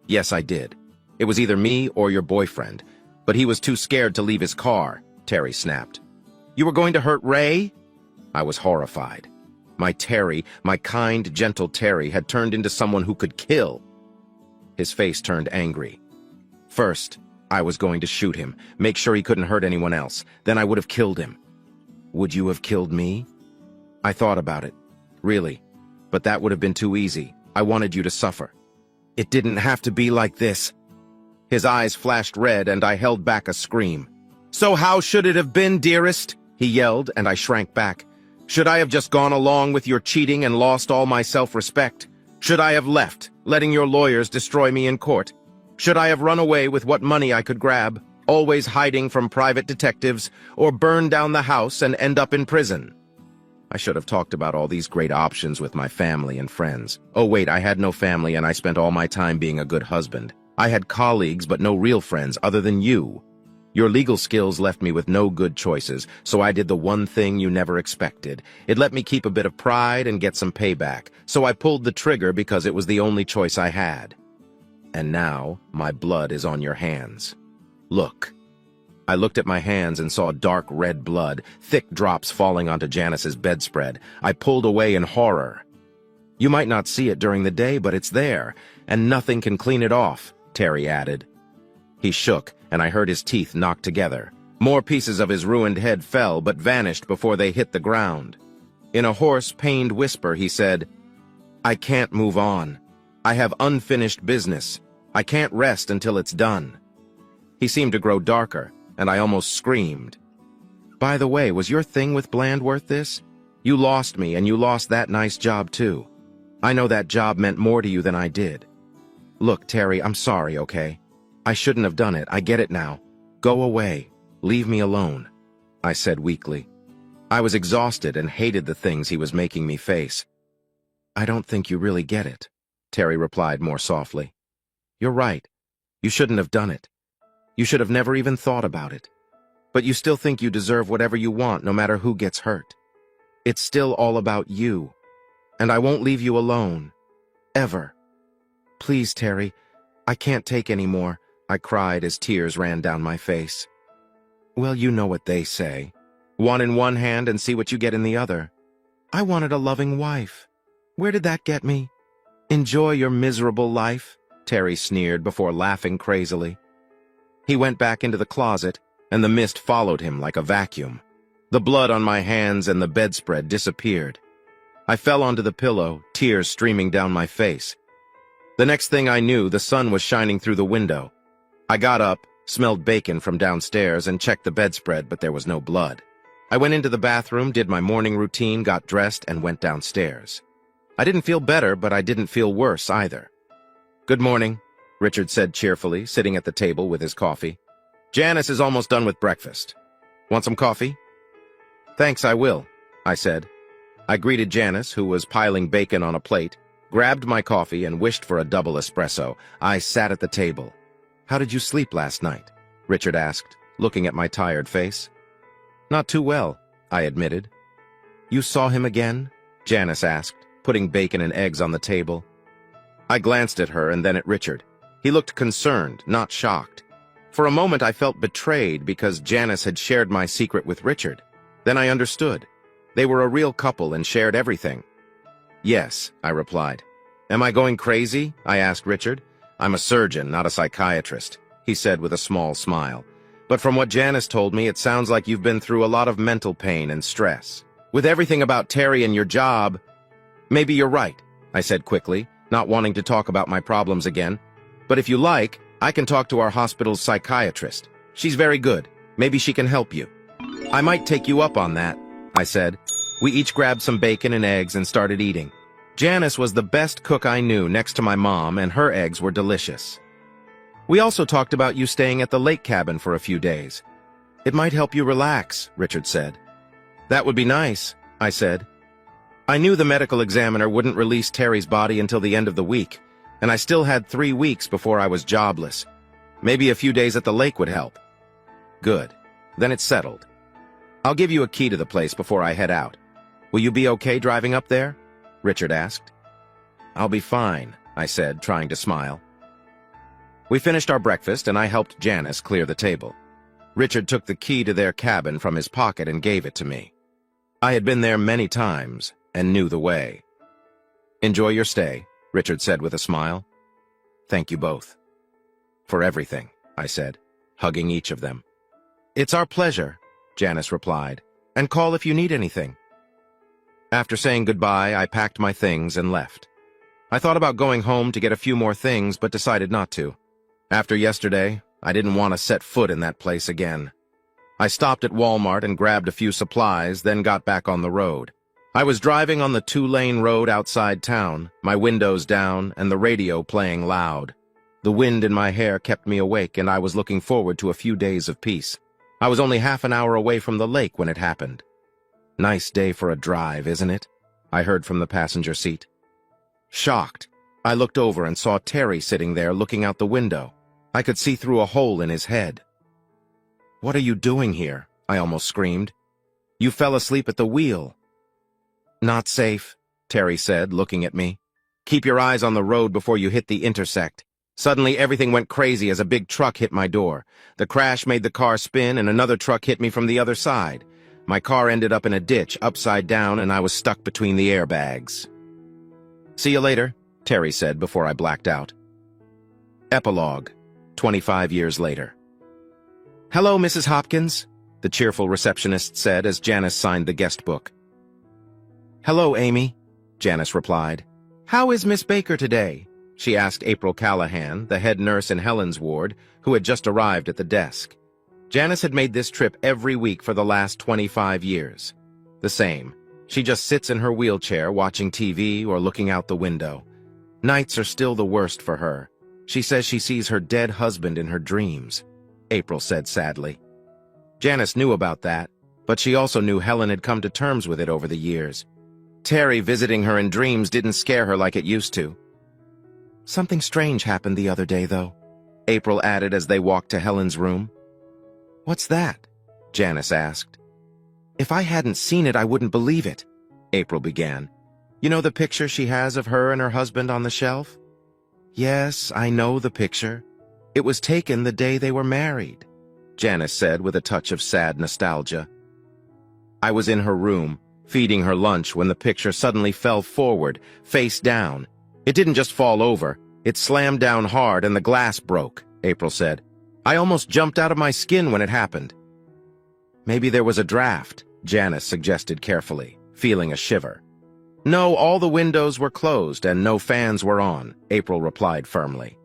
Yes, I did. It was either me or your boyfriend, but he was too scared to leave his car, Terry snapped. You were going to hurt Ray? I was horrified. My Terry, my kind, gentle Terry, had turned into someone who could kill. His face turned angry. First, I was going to shoot him, make sure he couldn't hurt anyone else. Then I would have killed him. Would you have killed me? I thought about it. Really. But that would have been too easy. I wanted you to suffer. It didn't have to be like this. His eyes flashed red and I held back a scream. So how should it have been, dearest? He yelled, and I shrank back. Should I have just gone along with your cheating and lost all my self-respect? Should I have left, letting your lawyers destroy me in court? Should I have run away with what money I could grab, always hiding from private detectives, or burn down the house and end up in prison? I should have talked about all these great options with my family and friends. Oh wait, I had no family and I spent all my time being a good husband. I had colleagues but no real friends other than you. Your legal skills left me with no good choices, so I did the one thing you never expected. It let me keep a bit of pride and get some payback, so I pulled the trigger because it was the only choice I had. And now, my blood is on your hands. Look. I looked at my hands and saw dark red blood, thick drops falling onto Janice's bedspread. I pulled away in horror. You might not see it during the day, but it's there, and nothing can clean it off, Terry added. He shook, and I heard his teeth knock together. More pieces of his ruined head fell, but vanished before they hit the ground. In a hoarse, pained whisper, he said, I can't move on. I have unfinished business. I can't rest until it's done. He seemed to grow darker, and I almost screamed. By the way, was your thing with Bland worth this? You lost me, and you lost that nice job, too. I know that job meant more to you than I did. Look, Terry, I'm sorry, okay? I shouldn't have done it. I get it now. Go away. Leave me alone, I said weakly. I was exhausted and hated the things he was making me face. I don't think you really get it, Terry replied more softly. You're right. You shouldn't have done it. You should have never even thought about it. But you still think you deserve whatever you want, no matter who gets hurt. It's still all about you. And I won't leave you alone. Ever. Please, Terry, I can't take any more, I cried as tears ran down my face. Well, you know what they say. One in one hand and see what you get in the other. I wanted a loving wife. Where did that get me? Enjoy your miserable life, Terry sneered before laughing crazily. He went back into the closet, and the mist followed him like a vacuum. The blood on my hands and the bedspread disappeared. I fell onto the pillow, tears streaming down my face. The next thing I knew, the sun was shining through the window. I got up, smelled bacon from downstairs, and checked the bedspread, but there was no blood. I went into the bathroom, did my morning routine, got dressed, and went downstairs. I didn't feel better, but I didn't feel worse either. Good morning, Richard said cheerfully, sitting at the table with his coffee. Janice is almost done with breakfast. Want some coffee? Thanks, I will, I said. I greeted Janice, who was piling bacon on a plate, grabbed my coffee, and wished for a double espresso. I sat at the table. How did you sleep last night? Richard asked, looking at my tired face. Not too well, I admitted. You saw him again? Janice asked, putting bacon and eggs on the table. I glanced at her and then at Richard. He looked concerned, not shocked. For a moment I felt betrayed because Janice had shared my secret with Richard. Then I understood. They were a real couple and shared everything. Yes, I replied. Am I going crazy? I asked Richard. I'm a surgeon, not a psychiatrist, he said with a small smile. But from what Janice told me, it sounds like you've been through a lot of mental pain and stress. With everything about Terry and your job, maybe you're right, I said quickly, not wanting to talk about my problems again. But if you like, I can talk to our hospital's psychiatrist. She's very good. Maybe she can help you. I might take you up on that, I said. We each grabbed some bacon and eggs and started eating. Janice was the best cook I knew next to my mom, and her eggs were delicious. We also talked about you staying at the lake cabin for a few days. It might help you relax, Richard said. That would be nice, I said. I knew the medical examiner wouldn't release Terry's body until the end of the week, and I still had 3 weeks before I was jobless. Maybe a few days at the lake would help. Good. Then it's settled. I'll give you a key to the place before I head out. Will you be okay driving up there? Richard asked. I'll be fine, I said, trying to smile. We finished our breakfast, and I helped Janice clear the table. Richard took the key to their cabin from his pocket and gave it to me. I had been there many times and knew the way. "Enjoy your stay," Richard said with a smile. "Thank you both." "For everything," I said, hugging each of them. "It's our pleasure," Janice replied, "and call if you need anything." After saying goodbye, I packed my things and left. I thought about going home to get a few more things, but decided not to. After yesterday, I didn't want to set foot in that place again. I stopped at Walmart and grabbed a few supplies, then got back on the road. I was driving on the 2-lane road outside town, my windows down and the radio playing loud. The wind in my hair kept me awake, and I was looking forward to a few days of peace. I was only half an hour away from the lake when it happened. "Nice day for a drive, isn't it?" I heard from the passenger seat. Shocked, I looked over and saw Terry sitting there looking out the window. I could see through a hole in his head. "What are you doing here?" I almost screamed. "You fell asleep at the wheel." "Not safe," Terry said, looking at me. "Keep your eyes on the road before you hit the intersect." Suddenly, everything went crazy as a big truck hit my door. The crash made the car spin, and another truck hit me from the other side. My car ended up in a ditch, upside down, and I was stuck between the airbags. "See you later," Terry said before I blacked out. Epilogue, 25 years later. "Hello, Mrs. Hopkins," the cheerful receptionist said as Janice signed the guest book. "Hello, Amy," Janice replied. "How is Miss Baker today?" she asked April Callahan, the head nurse in Helen's ward, who had just arrived at the desk. Janice had made this trip every week for the last 25 years. The same. She just sits in her wheelchair watching TV or looking out the window. Nights are still the worst for her. She says she sees her dead husband in her dreams, April said sadly. Janice knew about that, but she also knew Helen had come to terms with it over the years. Terry visiting her in dreams didn't scare her like it used to. "Something strange happened the other day, though," April added as they walked to Helen's room. "What's that?" Janice asked. "If I hadn't seen it, I wouldn't believe it," April began. "You know the picture she has of her and her husband on the shelf?" "Yes, I know the picture. It was taken the day they were married," Janice said with a touch of sad nostalgia. I was in her room, feeding her lunch, when the picture suddenly fell forward, face down. "It didn't just fall over. It slammed down hard and the glass broke," April said. "I almost jumped out of my skin when it happened." "Maybe there was a draft," Janice suggested carefully, feeling a shiver. "No, all the windows were closed and no fans were on," April replied firmly.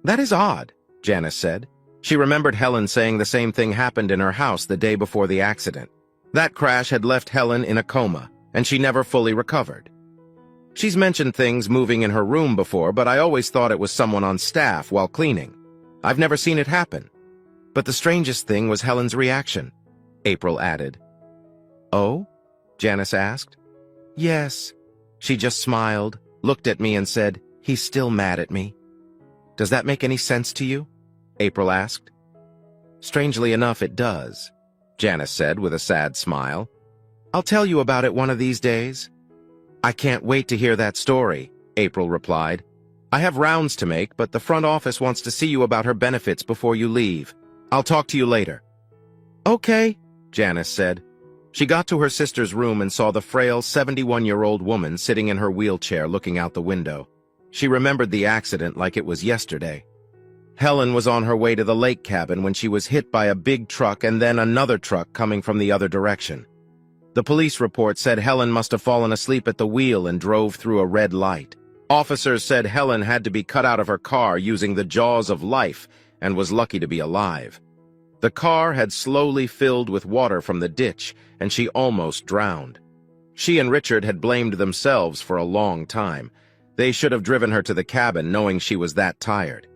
"That is odd," Janice said. She remembered Helen saying the same thing happened in her house the day before the accident. That crash had left Helen in a coma, and she never fully recovered. "She's mentioned things moving in her room before, but I always thought it was someone on staff while cleaning. I've never seen it happen." But the strangest thing was Helen's reaction, April added. "Oh?" Janice asked. "Yes." She just smiled, looked at me and said, "He's still mad at me." "Does that make any sense to you?" April asked. "Strangely enough, it does," Janice said with a sad smile. "I'll tell you about it one of these days." "I can't wait to hear that story," April replied. "I have rounds to make, but the front office wants to see you about her benefits before you leave. I'll talk to you later." "Okay," Janice said. She got to her sister's room and saw the frail 71-year-old woman sitting in her wheelchair looking out the window. She remembered the accident like it was yesterday. Helen was on her way to the lake cabin when she was hit by a big truck and then another truck coming from the other direction. The police report said Helen must have fallen asleep at the wheel and drove through a red light. Officers said Helen had to be cut out of her car using the jaws of life and was lucky to be alive. The car had slowly filled with water from the ditch, and she almost drowned. She and Richard had blamed themselves for a long time. They should have driven her to the cabin knowing she was that tired.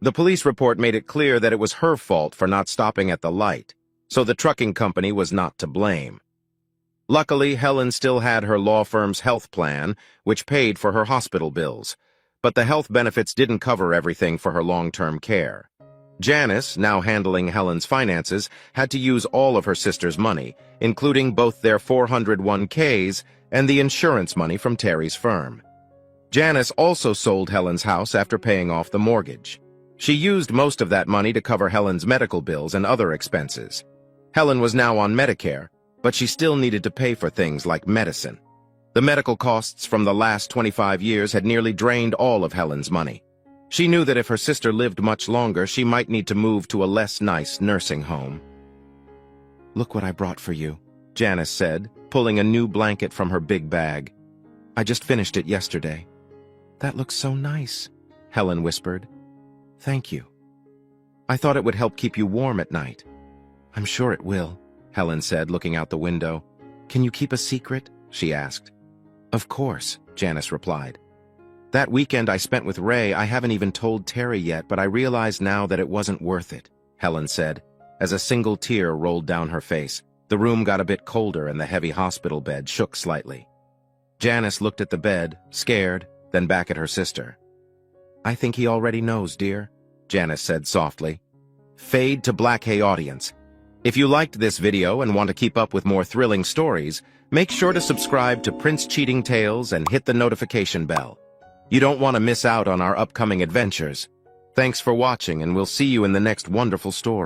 The police report made it clear that it was her fault for not stopping at the light, so the trucking company was not to blame. Luckily, Helen still had her law firm's health plan, which paid for her hospital bills, but the health benefits didn't cover everything for her long-term care. Janice, now handling Helen's finances, had to use all of her sister's money, including both their 401ks and the insurance money from Terry's firm. Janice also sold Helen's house after paying off the mortgage. She used most of that money to cover Helen's medical bills and other expenses. Helen was now on Medicare, but she still needed to pay for things like medicine. The medical costs from the last 25 years had nearly drained all of Helen's money. She knew that if her sister lived much longer, she might need to move to a less nice nursing home. "Look what I brought for you," Janice said, pulling a new blanket from her big bag. "I just finished it yesterday." "That looks so nice," Helen whispered. "Thank you. I thought it would help keep you warm at night." "I'm sure it will," Helen said, looking out the window. "Can you keep a secret?" she asked. "Of course," Janice replied. "That weekend I spent with Ray, I haven't even told Terry yet, but I realize now that it wasn't worth it," Helen said, as a single tear rolled down her face. The room got a bit colder and the heavy hospital bed shook slightly. Janice looked at the bed, scared, then back at her sister. "I think he already knows, dear," Janice said softly. Fade to Black Hay audience. If you liked this video and want to keep up with more thrilling stories, make sure to subscribe to Prince Cheating Tales and hit the notification bell. You don't want to miss out on our upcoming adventures. Thanks for watching, and we'll see you in the next wonderful story.